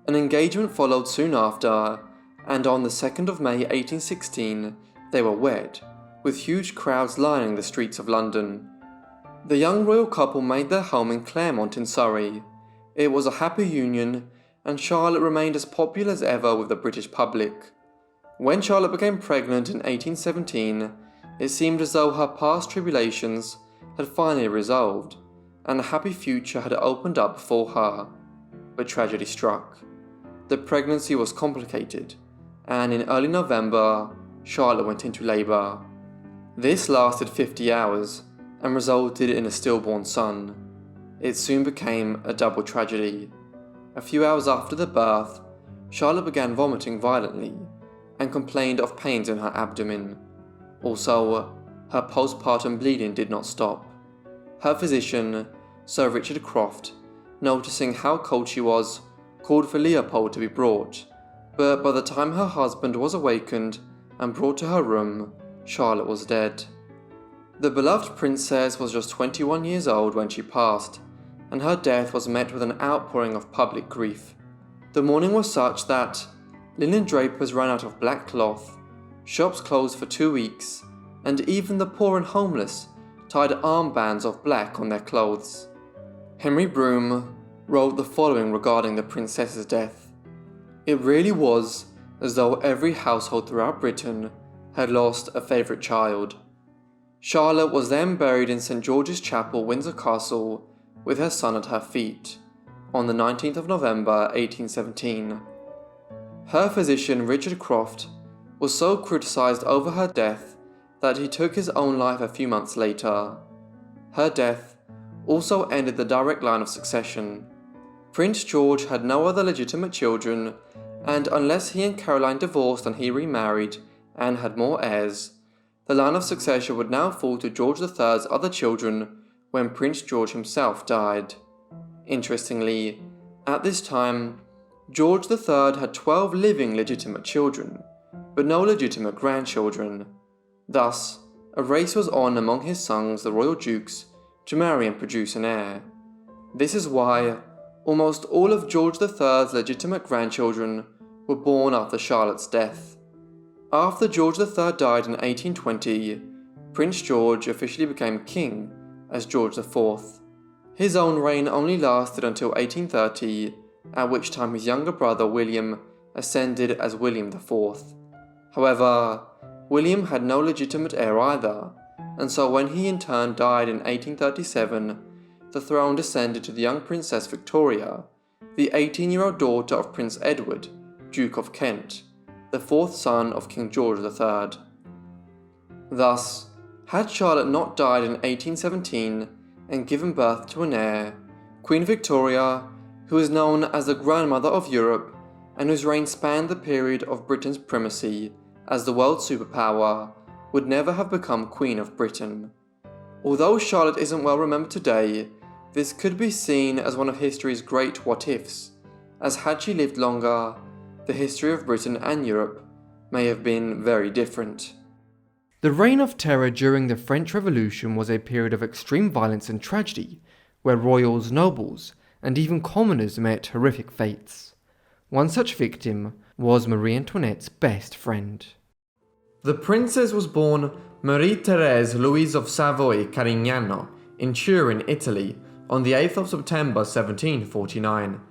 An engagement followed soon after, and on the 2nd of May 1816, they were wed, with huge crowds lining the streets of London. The young royal couple made their home in Claremont in Surrey. It was a happy union, and Charlotte remained as popular as ever with the British public. When Charlotte became pregnant in 1817, it seemed as though her past tribulations had finally resolved, and a happy future had opened up before her. But tragedy struck. The pregnancy was complicated, and in early November, Charlotte went into labour. This lasted 50 hours, and resulted in a stillborn son. It soon became a double tragedy. A few hours after the birth, Charlotte began vomiting violently, and complained of pains in her abdomen. Also, her postpartum bleeding did not stop. Her physician, Sir Richard Croft, noticing how cold she was, called for Leopold to be brought, but by the time her husband was awakened and brought to her room, Charlotte was dead. The beloved princess was just 21 years old when she passed, and her death was met with an outpouring of public grief. The mourning was such that linen drapers ran out of black cloth, shops closed for 2 weeks, and even the poor and homeless tied armbands of black on their clothes. Henry Broome wrote the following regarding the princess's death. It really was as though every household throughout Britain had lost a favourite child. Charlotte was then buried in St. George's Chapel, Windsor Castle, with her son at her feet, on the 19th of November 1817. Her physician Richard Croft was so criticised over her death that he took his own life a few months later. Her death also ended the direct line of succession. Prince George had no other legitimate children, and unless he and Caroline divorced and he remarried and had more heirs, the line of succession would now fall to George III's other children when Prince George himself died. Interestingly, at this time, George III had 12 living legitimate children, but no legitimate grandchildren. Thus, a race was on among his sons, the royal dukes, to marry and produce an heir. This is why almost all of George III's legitimate grandchildren were born after Charlotte's death. After George III died in 1820, Prince George officially became king as George IV. His own reign only lasted until 1830, at which time his younger brother William ascended as William IV. However, William had no legitimate heir either, and so when he in turn died in 1837, the throne descended to the young Princess Victoria, the 18-year-old daughter of Prince Edward, Duke of Kent, the fourth son of King George III. Thus, had Charlotte not died in 1817 and given birth to an heir, Queen Victoria, who is known as the grandmother of Europe and whose reign spanned the period of Britain's primacy as the world superpower, would never have become Queen of Britain. Although Charlotte isn't well remembered today, this could be seen as one of history's great what-ifs, as had she lived longer, the history of Britain and Europe may have been very different. The Reign of Terror during the French Revolution was a period of extreme violence and tragedy, where royals, nobles, and even commoners met horrific fates. One such victim was Marie Antoinette's best friend. The princess was born Marie-Thérèse Louise of Savoy-Carignano in Turin, Italy, on the 8th of September 1749.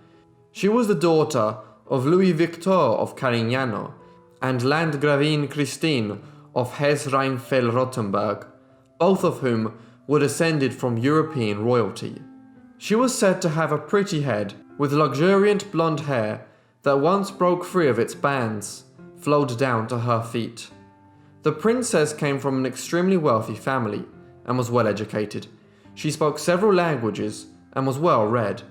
She was the daughter of Louis Victor of Carignano and Landgravine Christine of Hesse-Rheinfeld-Rothenburg, both of whom were descended from European royalty. She was said to have a pretty head with luxuriant blonde hair that once broke free of its bands, flowed down to her feet. The princess came from an extremely wealthy family and was well educated. She spoke several languages and was well read.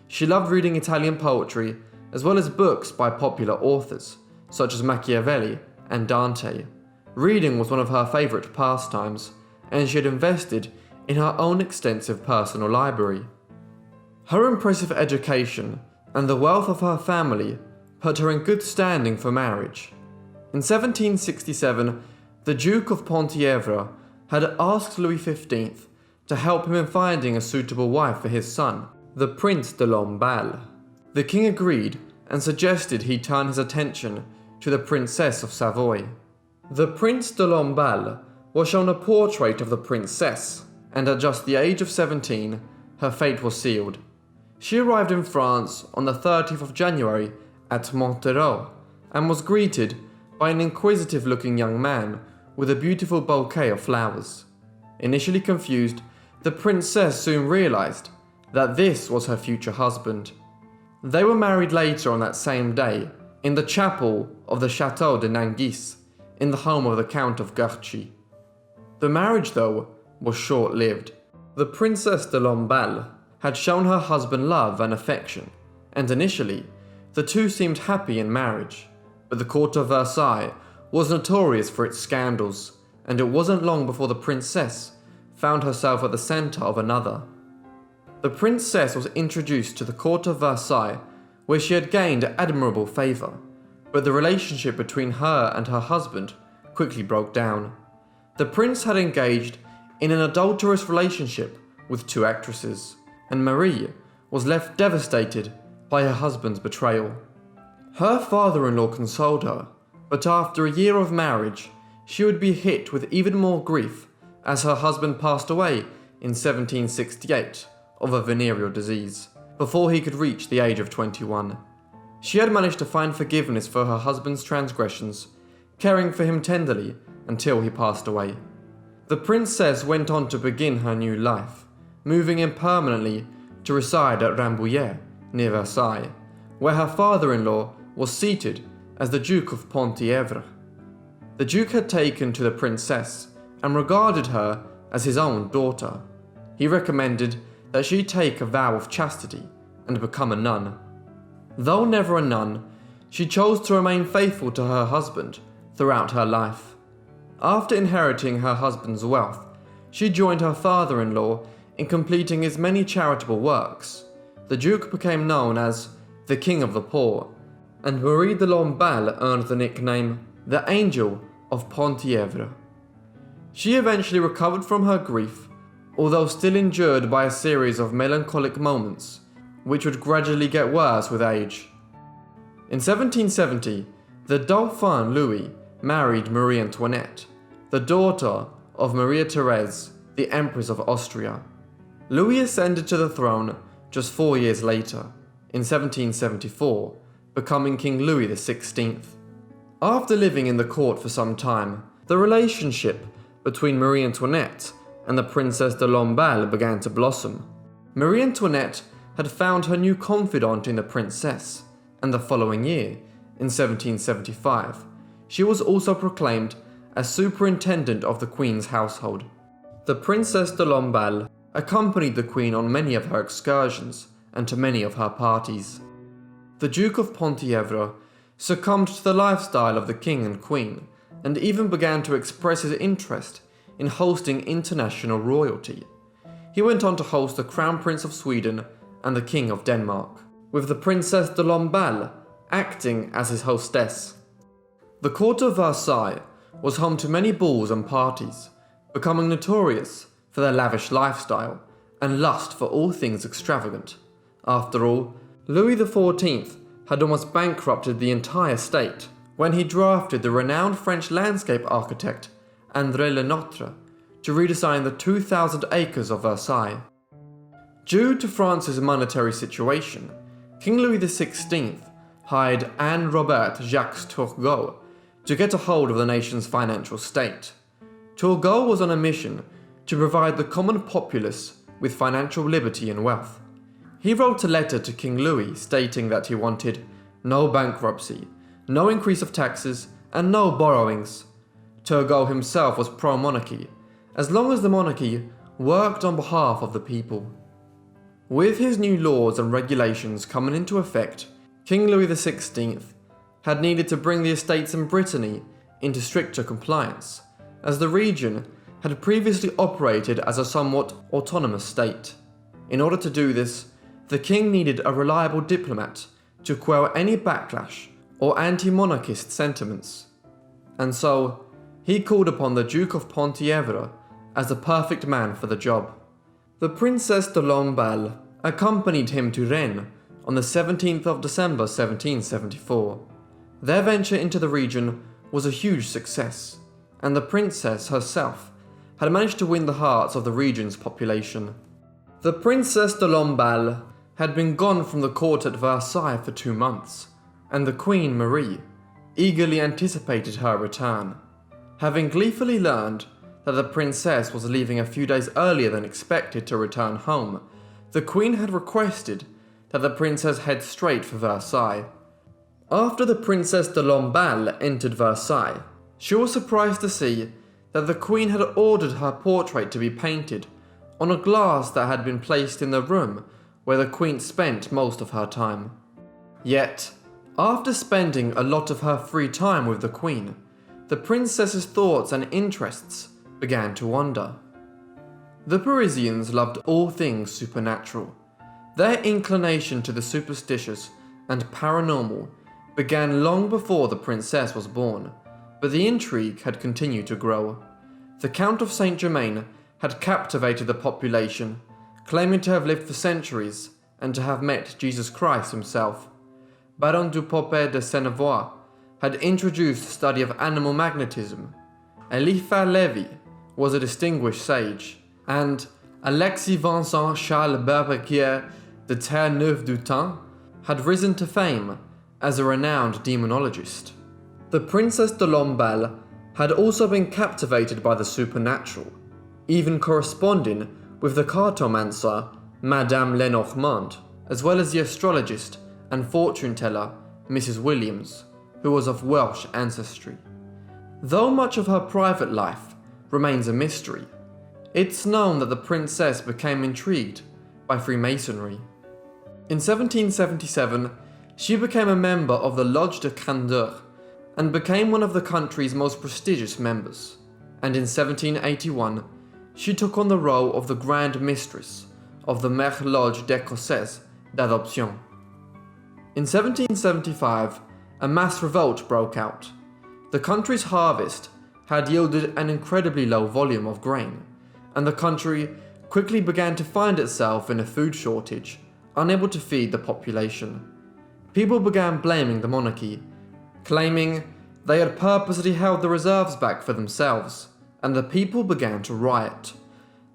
She loved reading Italian poetry as well as books by popular authors such as Machiavelli and Dante. Reading was one of her favourite pastimes, and she had invested in her own extensive personal library. Her impressive education and the wealth of her family put her in good standing for marriage. In 1767, the Duke of Penthièvre had asked Louis XV to help him in finding a suitable wife for his son, the Prince de Lamballe. The king agreed and suggested he turn his attention to the Princess of Savoy. The Prince de Lamballe was shown a portrait of the princess, and at just the age of 17, her fate was sealed. She arrived in France on the 30th of January at Montereau and was greeted by an inquisitive-looking young man with a beautiful bouquet of flowers. Initially confused, the princess soon realized that this was her future husband. They were married later on that same day in the chapel of the Château de Nangis, in the home of the Count of Guerchy. The marriage, though, was short-lived. The Princess de Lamballe had shown her husband love and affection, and initially, the two seemed happy in marriage, but the court of Versailles was notorious for its scandals, and it wasn't long before the princess found herself at the centre of another. The princess was introduced to the court of Versailles, where she had gained admirable favour, but the relationship between her and her husband quickly broke down. The prince had engaged in an adulterous relationship with two actresses, and Marie was left devastated by her husband's betrayal. Her father-in-law consoled her, but after a year of marriage, she would be hit with even more grief as her husband passed away in 1768 of a venereal disease, before he could reach the age of 21. She had managed to find forgiveness for her husband's transgressions, caring for him tenderly until he passed away. The princess went on to begin her new life, moving in permanently to reside at Rambouillet, near Versailles, where her father-in-law was seated as the Duke of Penthièvre. The Duke had taken to the princess and regarded her as his own daughter. He recommended that she take a vow of chastity and become a nun. Though never a nun, she chose to remain faithful to her husband throughout her life. After inheriting her husband's wealth, she joined her father-in-law in completing his many charitable works. The Duke became known as the King of the Poor, and Marie de Lamballe earned the nickname the Angel of Penthièvre. She eventually recovered from her grief, although still injured by a series of melancholic moments, which would gradually get worse with age. In 1770, the Dauphin Louis married Marie Antoinette, the daughter of Maria Therese, the Empress of Austria. Louis ascended to the throne just 4 years later, in 1774, becoming King Louis XVI. After living in the court for some time, the relationship between Marie Antoinette and the Princess de Lamballe began to blossom. Marie Antoinette had found her new confidant in the princess, and the following year, in 1775, she was also proclaimed as superintendent of the Queen's household. The Princess de Lamballe accompanied the Queen on many of her excursions and to many of her parties. The Duke of Penthièvre succumbed to the lifestyle of the King and Queen, and even began to express his interest in hosting international royalty. He went on to host the Crown Prince of Sweden and the King of Denmark, with the Princess de Lamballe acting as his hostess. The court of Versailles was home to many balls and parties, becoming notorious for their lavish lifestyle and lust for all things extravagant. After all, Louis XIV had almost bankrupted the entire state when he drafted the renowned French landscape architect André Lenotre to redesign the 2,000 acres of Versailles. Due to France's monetary situation, King Louis XVI hired Anne Robert Jacques Turgot to get a hold of the nation's financial state. Turgot was on a mission to provide the common populace with financial liberty and wealth. He wrote a letter to King Louis stating that he wanted no bankruptcy, no increase of taxes, and no borrowings. Turgot himself was pro-monarchy, as long as the monarchy worked on behalf of the people. With his new laws and regulations coming into effect, King Louis XVI had needed to bring the estates in Brittany into stricter compliance, as the region had previously operated as a somewhat autonomous state. In order to do this, the king needed a reliable diplomat to quell any backlash or anti-monarchist sentiments. And so, he called upon the Duke of Penthièvre as the perfect man for the job. The Princess de Lamballe accompanied him to Rennes on the 17th of December 1774. Their venture into the region was a huge success, and the princess herself had managed to win the hearts of the region's population. The Princess de Lamballe had been gone from the court at Versailles for 2 months, and the Queen Marie eagerly anticipated her return. Having gleefully learned that the princess was leaving a few days earlier than expected to return home, the Queen had requested that the princess head straight for Versailles. After the Princess de Lamballe entered Versailles, she was surprised to see that the Queen had ordered her portrait to be painted on a glass that had been placed in the room where the Queen spent most of her time. Yet, after spending a lot of her free time with the Queen, the princess's thoughts and interests began to wander. The Parisians loved all things supernatural. Their inclination to the superstitious and paranormal began long before the princess was born, but the intrigue had continued to grow. The Count of Saint-Germain had captivated the population, claiming to have lived for centuries and to have met Jesus Christ himself. Baron du Popet de Sennevoix had introduced the study of animal magnetism. Eliphas Lévy was a distinguished sage, and Alexis Vincent Charles Berbequier de Terre-Neuve-du-Thym had risen to fame as a renowned demonologist. The Princess de Lamballe had also been captivated by the supernatural, even corresponding with the cartomancer Madame Lenormand, as well as the astrologist and fortune teller Mrs. Williams, who was of Welsh ancestry. Though much of her private life remains a mystery, it's known that the princess became intrigued by Freemasonry. In 1777, she became a member of the Loge de Candeur and became one of the country's most prestigious members. And in 1781, she took on the role of the Grand Mistress of the Mère Loge d'Écossaise d'Adoption. In 1775, a mass revolt broke out. The country's harvest had yielded an incredibly low volume of grain, and the country quickly began to find itself in a food shortage, unable to feed the population. People began blaming the monarchy, claiming they had purposely held the reserves back for themselves, and the people began to riot.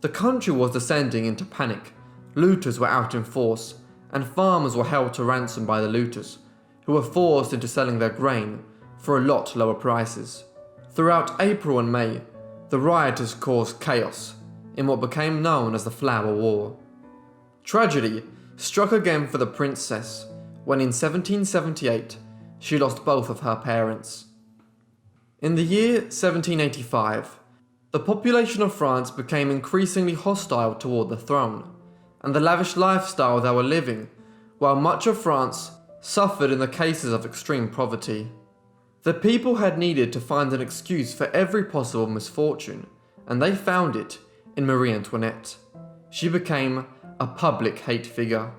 The country was descending into panic. Looters were out in force, and farmers were held to ransom by the looters, who were forced into selling their grain for a lot lower prices. Throughout April and May, the rioters caused chaos in what became known as the Flower War. Tragedy struck again for the princess when in 1778 she lost both of her parents. In the year 1785, the population of France became increasingly hostile toward the throne and the lavish lifestyle they were living, while much of France suffered in the cases of extreme poverty. The people had needed to find an excuse for every possible misfortune, and they found it in Marie Antoinette. She became a public hate figure.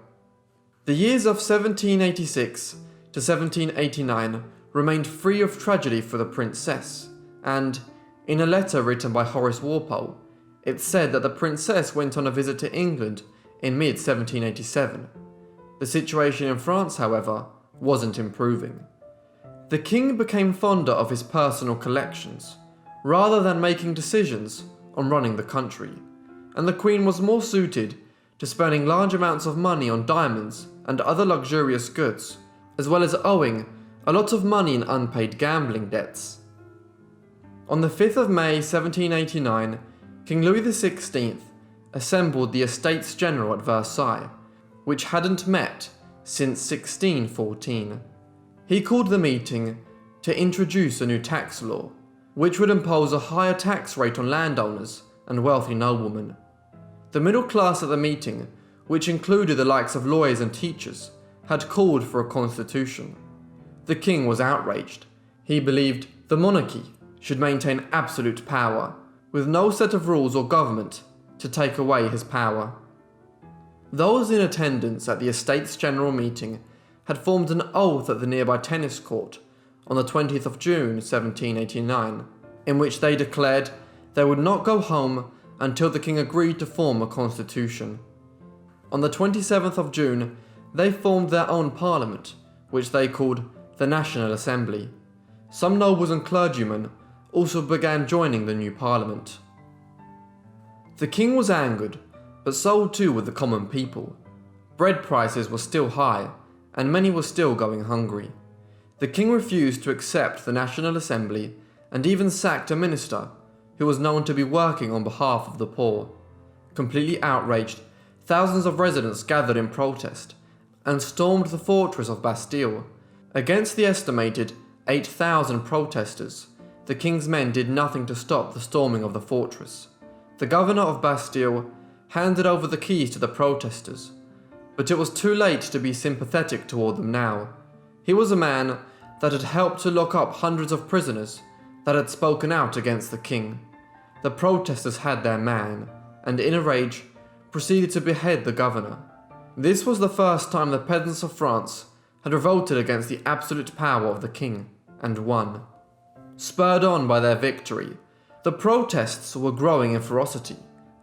The years of 1786 to 1789 remained free of tragedy for the princess, and, in a letter written by Horace Walpole, it said that the princess went on a visit to England in mid-1787. The situation in France, however, wasn't improving. The king became fonder of his personal collections, rather than making decisions on running the country, and the queen was more suited to spending large amounts of money on diamonds and other luxurious goods, as well as owing a lot of money in unpaid gambling debts. On the 5th of May 1789, King Louis XVI assembled the Estates General at Versailles, which hadn't met since 1614. He called the meeting to introduce a new tax law, which would impose a higher tax rate on landowners and wealthy noblemen. The middle class at the meeting, which included the likes of lawyers and teachers, had called for a constitution. The king was outraged. He believed the monarchy should maintain absolute power, with no set of rules or government to take away his power. Those in attendance at the Estates General meeting had formed an oath at the nearby tennis court on the 20th of June 1789, in which they declared they would not go home until the king agreed to form a constitution. On the 27th of June, they formed their own parliament, which they called the National Assembly. Some nobles and clergymen also began joining the new parliament. The king was angered, but so too were the common people. Bread prices were still high, and many were still going hungry. The king refused to accept the National Assembly and even sacked a minister who was known to be working on behalf of the poor. Completely outraged, thousands of residents gathered in protest and stormed the fortress of Bastille. Against the estimated 8,000 protesters, the king's men did nothing to stop the storming of the fortress. The governor of Bastille handed over the keys to the protesters, but it was too late to be sympathetic toward them now. He was a man that had helped to lock up hundreds of prisoners that had spoken out against the king. The protesters had their man, and in a rage, proceeded to behead the governor. This was the first time the peasants of France had revolted against the absolute power of the king, and won. Spurred on by their victory, the protests were growing in ferocity,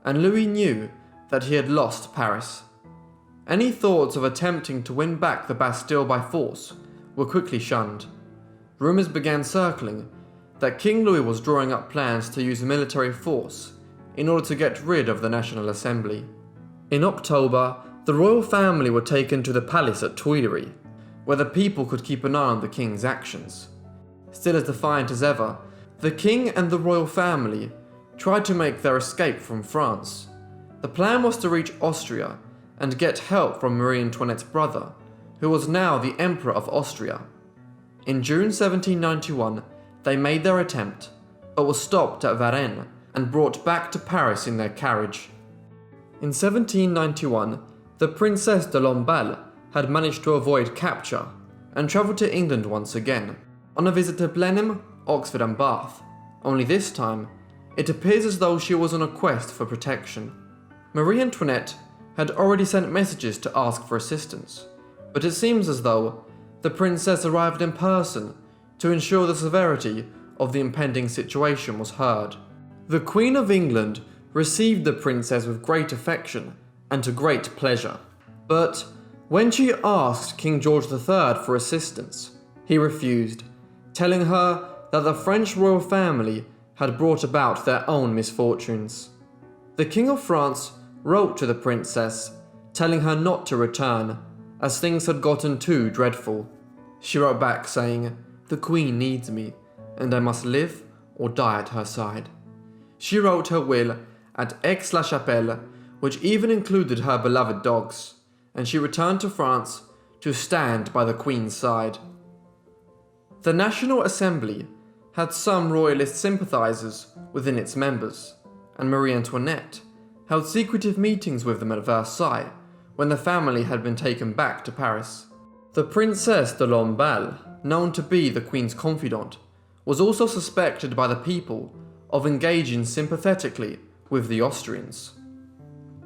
and Louis knew that he had lost Paris. Any thoughts of attempting to win back the Bastille by force were quickly shunned. Rumours began circling that King Louis was drawing up plans to use military force in order to get rid of the National Assembly. In October, the royal family were taken to the palace at Tuileries, where the people could keep an eye on the king's actions. Still as defiant as ever, the king and the royal family tried to make their escape from France. The plan was to reach Austria and get help from Marie Antoinette's brother, who was now the Emperor of Austria. In June 1791, they made their attempt, but were stopped at Varennes and brought back to Paris in their carriage. In 1791, the Princesse de Lamballe had managed to avoid capture and travelled to England once again, on a visit to Blenheim, Oxford and Bath. Only this time, it appears as though she was on a quest for protection. Marie Antoinette had already sent messages to ask for assistance, but it seems as though the princess arrived in person to ensure the severity of the impending situation was heard. The Queen of England received the princess with great affection and to great pleasure, but when she asked King George III for assistance, he refused, telling her that the French royal family had brought about their own misfortunes. The King of France wrote to the princess, telling her not to return, as things had gotten too dreadful. She wrote back saying, "The Queen needs me, and I must live or die at her side." She wrote her will at Aix-la-Chapelle, which even included her beloved dogs, and she returned to France to stand by the Queen's side. The National Assembly had some royalist sympathisers within its members, and Marie Antoinette held secretive meetings with them at Versailles when the family had been taken back to Paris. The Princesse de Lamballe, known to be the Queen's confidant, was also suspected by the people of engaging sympathetically with the Austrians.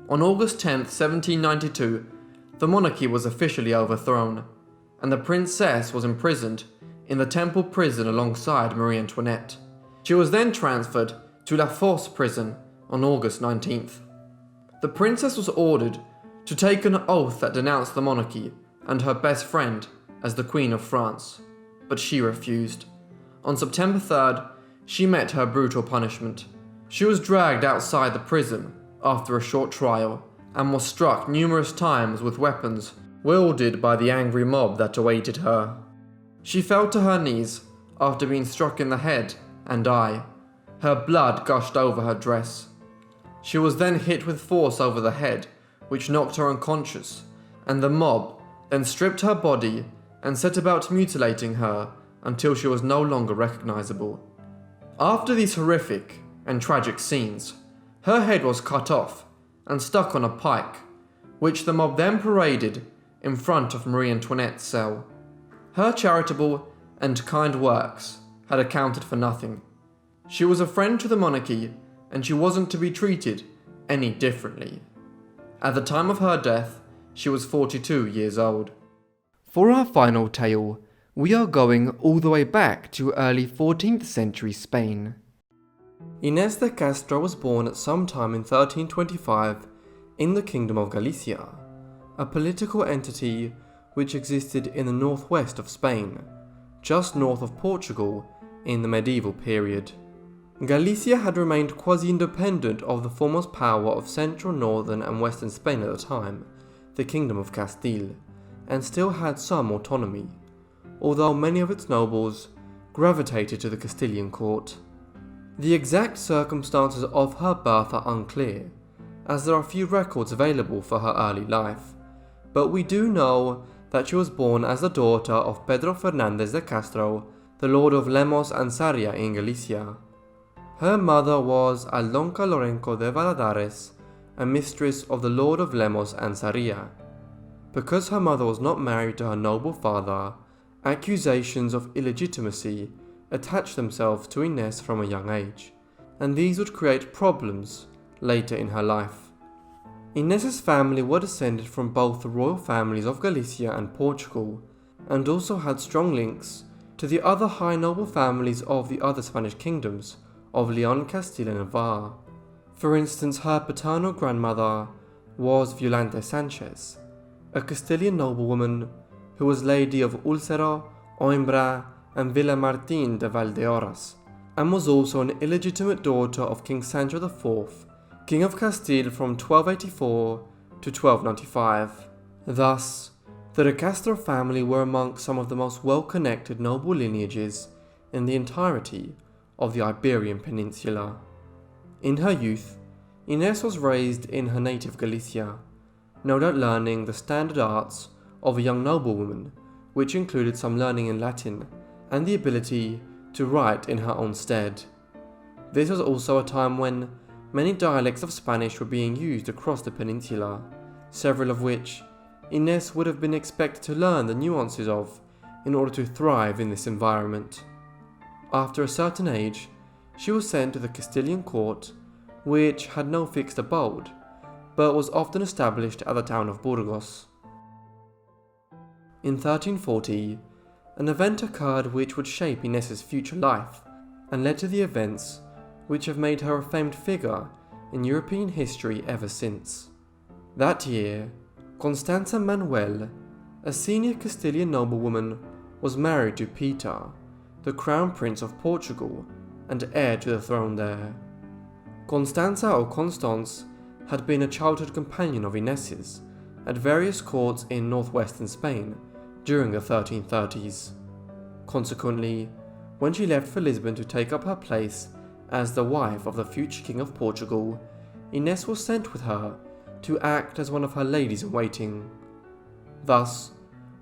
On August 10, 1792, the monarchy was officially overthrown, and the princess was imprisoned in the Temple prison alongside Marie Antoinette. She was then transferred to La Force prison on August 19th. The princess was ordered to take an oath that denounced the monarchy and her best friend, as the Queen of France, but she refused. On September 3rd, she met her brutal punishment. She was dragged outside the prison after a short trial and was struck numerous times with weapons wielded by the angry mob that awaited her. She fell to her knees after being struck in the head and eye. Her blood gushed over her dress. She was then hit with force over the head, which knocked her unconscious, and the mob then stripped her body and set about mutilating her until she was no longer recognizable. After these horrific and tragic scenes, her head was cut off and stuck on a pike, which the mob then paraded in front of Marie Antoinette's cell. Her charitable and kind works had accounted for nothing. She was a friend to the monarchy, and she wasn't to be treated any differently. At the time of her death, she was 42 years old. For our final tale, we are going all the way back to early 14th century Spain. Ines de Castro was born at some time in 1325 in the Kingdom of Galicia, a political entity which existed in the northwest of Spain, just north of Portugal in the medieval period. Galicia had remained quasi-independent of the foremost power of central, northern and western Spain at the time, the Kingdom of Castile, and still had some autonomy, although many of its nobles gravitated to the Castilian court. The exact circumstances of her birth are unclear, as there are few records available for her early life, but we do know that she was born as the daughter of Pedro Fernández de Castro, the Lord of Lemos and Sarria in Galicia. Her mother was Alonca Lorenco de Valadares, a mistress of the Lord of Lemos and Sarria. Because her mother was not married to her noble father, accusations of illegitimacy attached themselves to Ines from a young age, and these would create problems later in her life. Ines's family were descended from both the royal families of Galicia and Portugal, and also had strong links to the other high noble families of the other Spanish kingdoms of Leon, Castile and Navarre. For instance, her paternal grandmother was Violante Sanchez, a Castilian noblewoman who was Lady of Ulcero, Oimbra and Villamartin de Valdeorras, and was also an illegitimate daughter of King Sancho IV, King of Castile from 1284 to 1295. Thus, the de Castro family were among some of the most well-connected noble lineages in the entirety of the Iberian Peninsula. In her youth, Ines was raised in her native Galicia, no doubt learning the standard arts of a young noblewoman, which included some learning in Latin and the ability to write in her own stead. This was also a time when many dialects of Spanish were being used across the peninsula, several of which Ines would have been expected to learn the nuances of in order to thrive in this environment. After a certain age, she was sent to the Castilian court, which had no fixed abode, but was often established at the town of Burgos. In 1340, an event occurred which would shape Ines's future life, and led to the events which have made her a famed figure in European history ever since. That year, Constanza Manuel, a senior Castilian noblewoman, was married to Peter, the Crown Prince of Portugal and heir to the throne there. Constanza or Constance had been a childhood companion of Ines's at various courts in northwestern Spain during the 1330s. Consequently, when she left for Lisbon to take up her place as the wife of the future King of Portugal, Ines was sent with her to act as one of her ladies-in-waiting. Thus,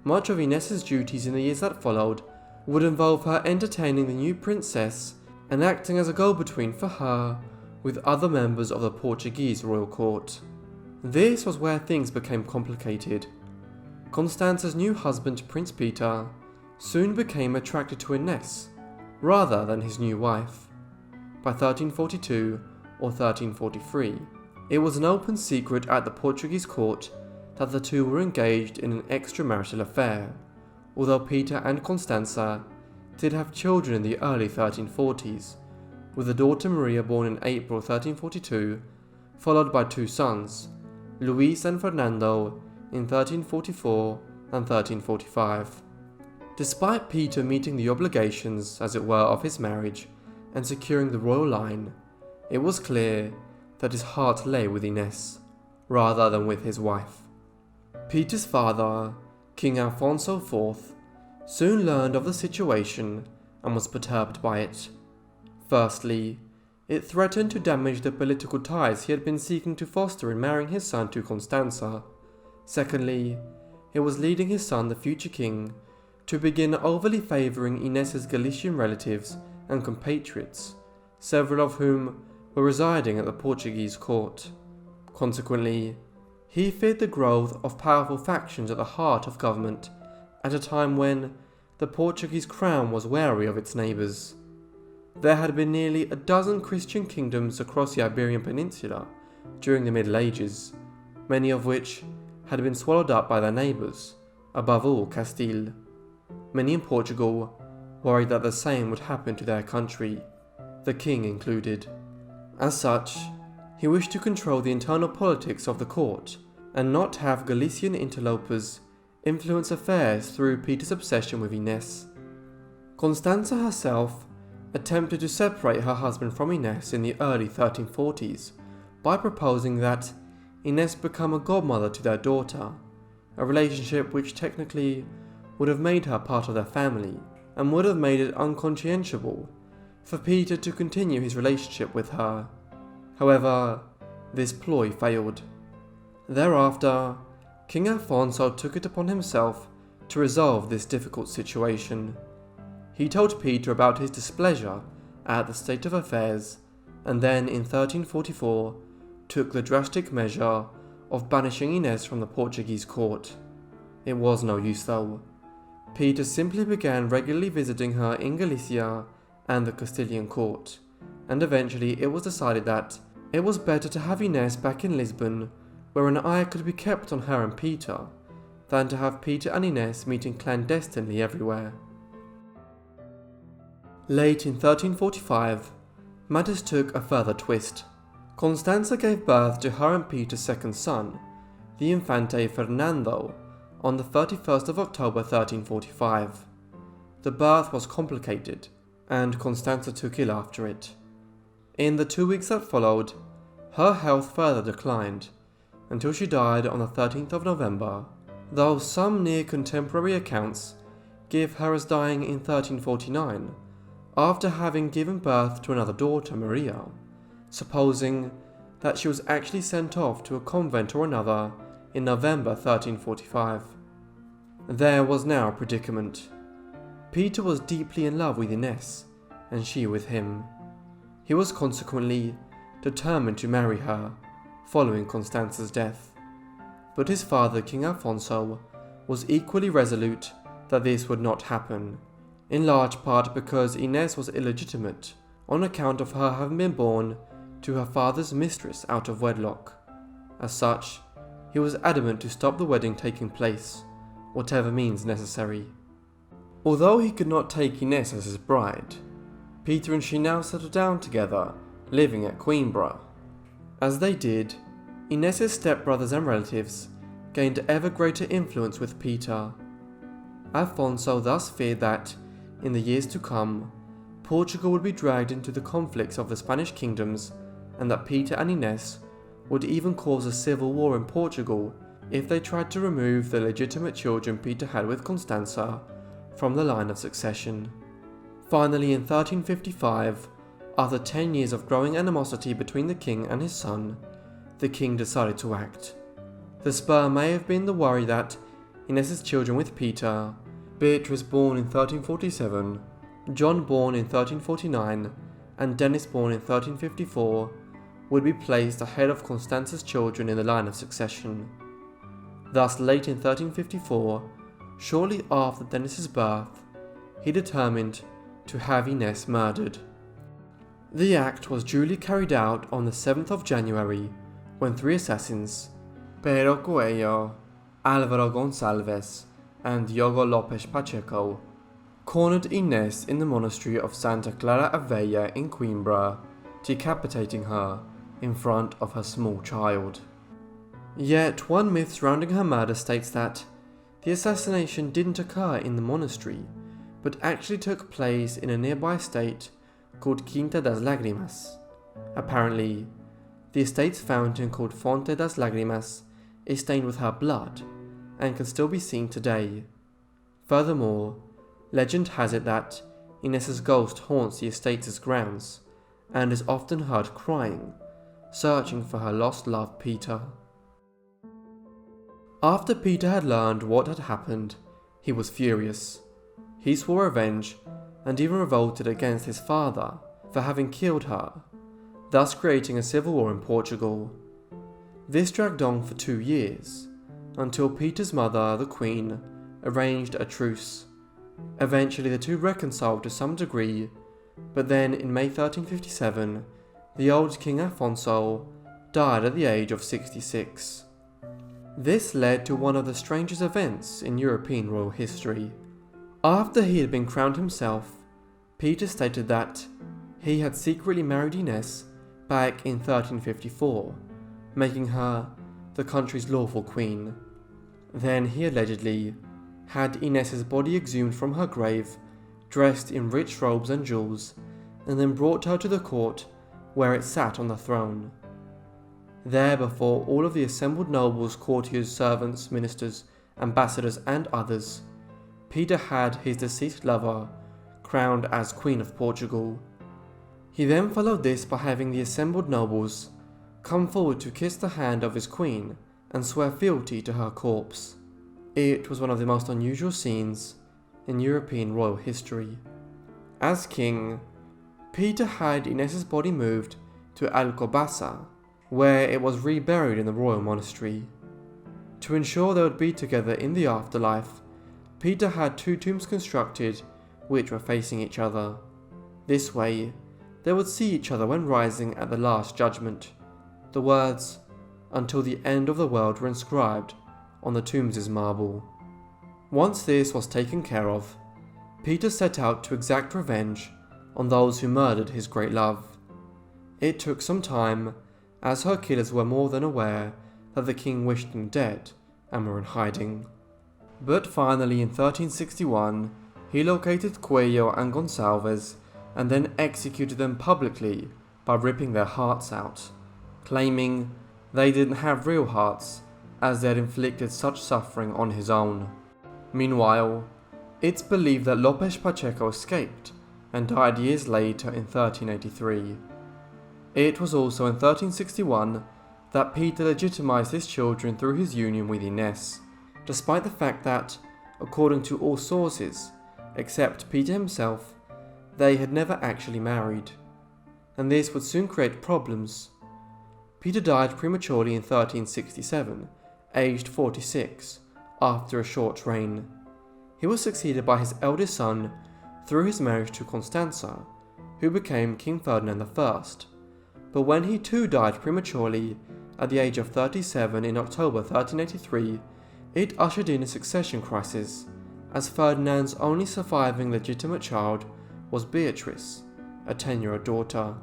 much of Ines's duties in the years that followed would involve her entertaining the new princess and acting as a go-between for her with other members of the Portuguese royal court. This was where things became complicated. Constanza's new husband, Prince Peter, soon became attracted to Ines rather than his new wife. By 1342 or 1343, it was an open secret at the Portuguese court that the two were engaged in an extramarital affair, although Peter and Constanza did have children in the early 1340s, with a daughter Maria born in April 1342, followed by two sons, Luis and Fernando, in 1344 and 1345. Despite Peter meeting the obligations, as it were, of his marriage and securing the royal line, it was clear that his heart lay with Ines, rather than with his wife. Peter's father, King Alfonso IV, soon learned of the situation and was perturbed by it. Firstly, it threatened to damage the political ties he had been seeking to foster in marrying his son to Constanza. Secondly, it was leading his son, the future king, to begin overly favouring Ines's Galician relatives and compatriots, several of whom were residing at the Portuguese court. Consequently, he feared the growth of powerful factions at the heart of government at a time when the Portuguese crown was wary of its neighbours. There had been nearly a dozen Christian kingdoms across the Iberian Peninsula during the Middle Ages, many of which had been swallowed up by their neighbours, above all Castile. Many in Portugal worried that the same would happen to their country, the king included. As such, he wished to control the internal politics of the court and not have Galician interlopers influence affairs through Peter's obsession with Ines. Constanza herself attempted to separate her husband from Ines in the early 1340s by proposing that Ines become a godmother to their daughter, a relationship which technically would have made her part of their family and would have made it unconscientiable for Peter to continue his relationship with her. However, this ploy failed. Thereafter, King Alfonso took it upon himself to resolve this difficult situation. He told Peter about his displeasure at the state of affairs, and then in 1344 took the drastic measure of banishing Ines from the Portuguese court. It was no use though. Peter simply began regularly visiting her in Galicia and the Castilian court, and eventually it was decided that it was better to have Ines back in Lisbon, where an eye could be kept on her and Peter, than to have Peter and Ines meeting clandestinely everywhere. Late in 1345, matters took a further twist. Constanza gave birth to her and Peter's second son, the Infante Fernando, on the 31st of October 1345. The birth was complicated, and Constanza took ill after it. In the 2 weeks that followed, her health further declined, until she died on the 13th of November, though some near contemporary accounts give her as dying in 1349, after having given birth to another daughter, Maria, supposing that she was actually sent off to a convent or another in November 1345. There was now a predicament. Peter was deeply in love with Ines, and she with him. He was consequently determined to marry her, following Constanza's death. But his father, King Alfonso, was equally resolute that this would not happen, in large part because Ines was illegitimate, on account of her having been born to her father's mistress out of wedlock. As such, he was adamant to stop the wedding taking place, whatever means necessary. Although he could not take Ines as his bride, Peter and she now settled down together, living at Coimbra. As they did, Ines's stepbrothers and relatives gained ever greater influence with Peter. Alfonso thus feared that, in the years to come, Portugal would be dragged into the conflicts of the Spanish kingdoms, and that Peter and Ines would even cause a civil war in Portugal if they tried to remove the legitimate children Peter had with Constanza from the line of succession. Finally, in 1355, after 10 years of growing animosity between the king and his son, the king decided to act. The spur may have been the worry that Ines's children with Peter, Beatrice born in 1347, John born in 1349, and Dennis born in 1354, would be placed ahead of Constanza's children in the line of succession. Thus, late in 1354, shortly after Dennis's birth, he determined to have Ines murdered. The act was duly carried out on the 7th of January, when 3 assassins, Pedro Coelho, Álvaro Gonçalves, and Diogo Lopes Pacheco, cornered Ines in the monastery of Santa Clara Abella in Coimbra, decapitating her in front of her small child. Yet one myth surrounding her murder states that The assassination didn't occur in the monastery, but actually took place in a nearby estate called Quinta das Lágrimas. Apparently, the estate's fountain called Fonte das Lágrimas is stained with her blood and can still be seen today. Furthermore, legend has it that Ines's ghost haunts the estate's grounds and is often heard crying, searching for her lost love Peter. After Peter had learned what had happened, he was furious. He swore revenge and even revolted against his father for having killed her, thus creating a civil war in Portugal. This dragged on for 2 years, until Peter's mother, the Queen, arranged a truce. Eventually the two reconciled to some degree, but then in May 1357, the old King Afonso died at the age of 66. This led to one of the strangest events in European royal history. After he had been crowned himself, Peter stated that he had secretly married Ines back in 1354, making her the country's lawful queen. Then he allegedly had Ines's body exhumed from her grave, dressed in rich robes and jewels, and then brought her to the court where it sat on the throne. There, before all of the assembled nobles, courtiers, servants, ministers, ambassadors, and others, Peter had his deceased lover crowned as Queen of Portugal. He then followed this by having the assembled nobles come forward to kiss the hand of his queen and swear fealty to her corpse. It was one of the most unusual scenes in European royal history. As king, Peter had Ines's body moved to Alcobaça, where it was reburied in the royal monastery. To ensure they would be together in the afterlife, Peter had 2 tombs constructed which were facing each other. This way, they would see each other when rising at the Last Judgment. The words, "Until the end of the world," were inscribed on the tombs' marble. Once this was taken care of, Peter set out to exact revenge on those who murdered his great love. It took some time, as her killers were more than aware that the king wished them dead and were in hiding. But finally in 1361, he located Coelho and Gonçalves and then executed them publicly by ripping their hearts out, claiming they didn't have real hearts as they had inflicted such suffering on his own. Meanwhile, it's believed that Lopes Pacheco escaped and died years later in 1383. It was also in 1361 that Peter legitimized his children through his union with Ines, despite the fact that, according to all sources, except Peter himself, they had never actually married, and this would soon create problems. Peter died prematurely in 1367, aged 46, after a short reign. He was succeeded by his eldest son through his marriage to Constanza, who became King Ferdinand I. But when he too died prematurely at the age of 37 in October 1383, it ushered in a succession crisis, as Ferdinand's only surviving legitimate child was Beatrice, a 10-year-old daughter.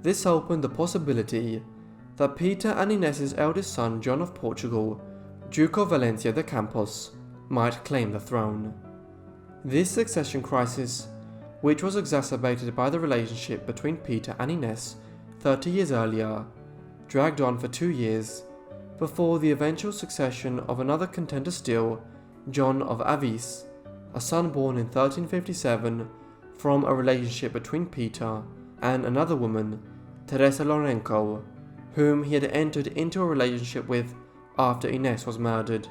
This opened the possibility that Peter and Ines's eldest son John of Portugal, Duke of Valencia de Campos, might claim the throne. This succession crisis, which was exacerbated by the relationship between Peter and Ines 30 years earlier, dragged on for 2 years before the eventual succession of another contender still, John of Avis, a son born in 1357 from a relationship between Peter and another woman, Teresa Lorenco, whom he had entered into a relationship with after Ines was murdered.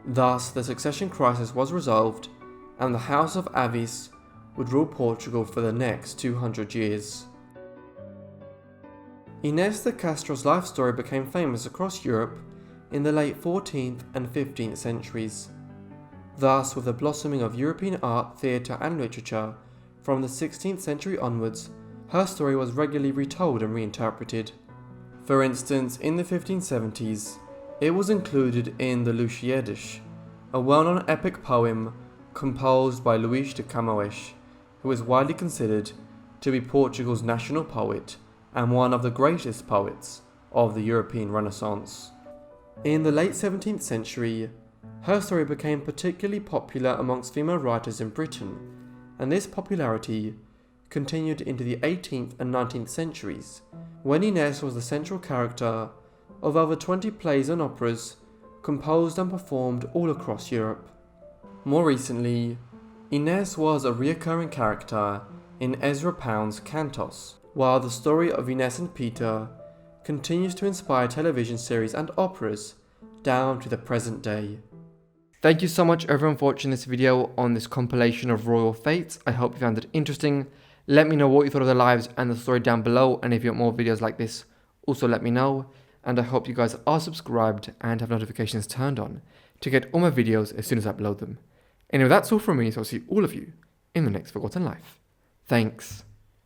Thus, the succession crisis was resolved, and the House of Avis would rule Portugal for the next 200 years. Ines de Castro's life story became famous across Europe in the late 14th and 15th centuries. Thus, with the blossoming of European art, theatre and literature from the 16th century onwards, her story was regularly retold and reinterpreted. For instance, in the 1570s, it was included in the Lusíadas, a well-known epic poem composed by Luís de Camões, who is widely considered to be Portugal's national poet and one of the greatest poets of the European Renaissance. In the late 17th century, Her story became particularly popular amongst female writers in Britain, and this popularity continued into the 18th and 19th centuries, when Ines was the central character of over 20 plays and operas composed and performed all across Europe. More recently, Ines was a recurring character in Ezra Pound's Cantos, while the story of Ines and Peter continues to inspire television series and operas down to the present day. Thank you so much everyone for watching this video on this compilation of royal fates. I hope you found it interesting. Let me know what you thought of the lives and the story down below, and if you want more videos like this, also let me know. And I hope you guys are subscribed and have notifications turned on to get all my videos as soon as I upload them. Anyway, that's all from me, so I'll see all of you in the next Forgotten Life. Thanks.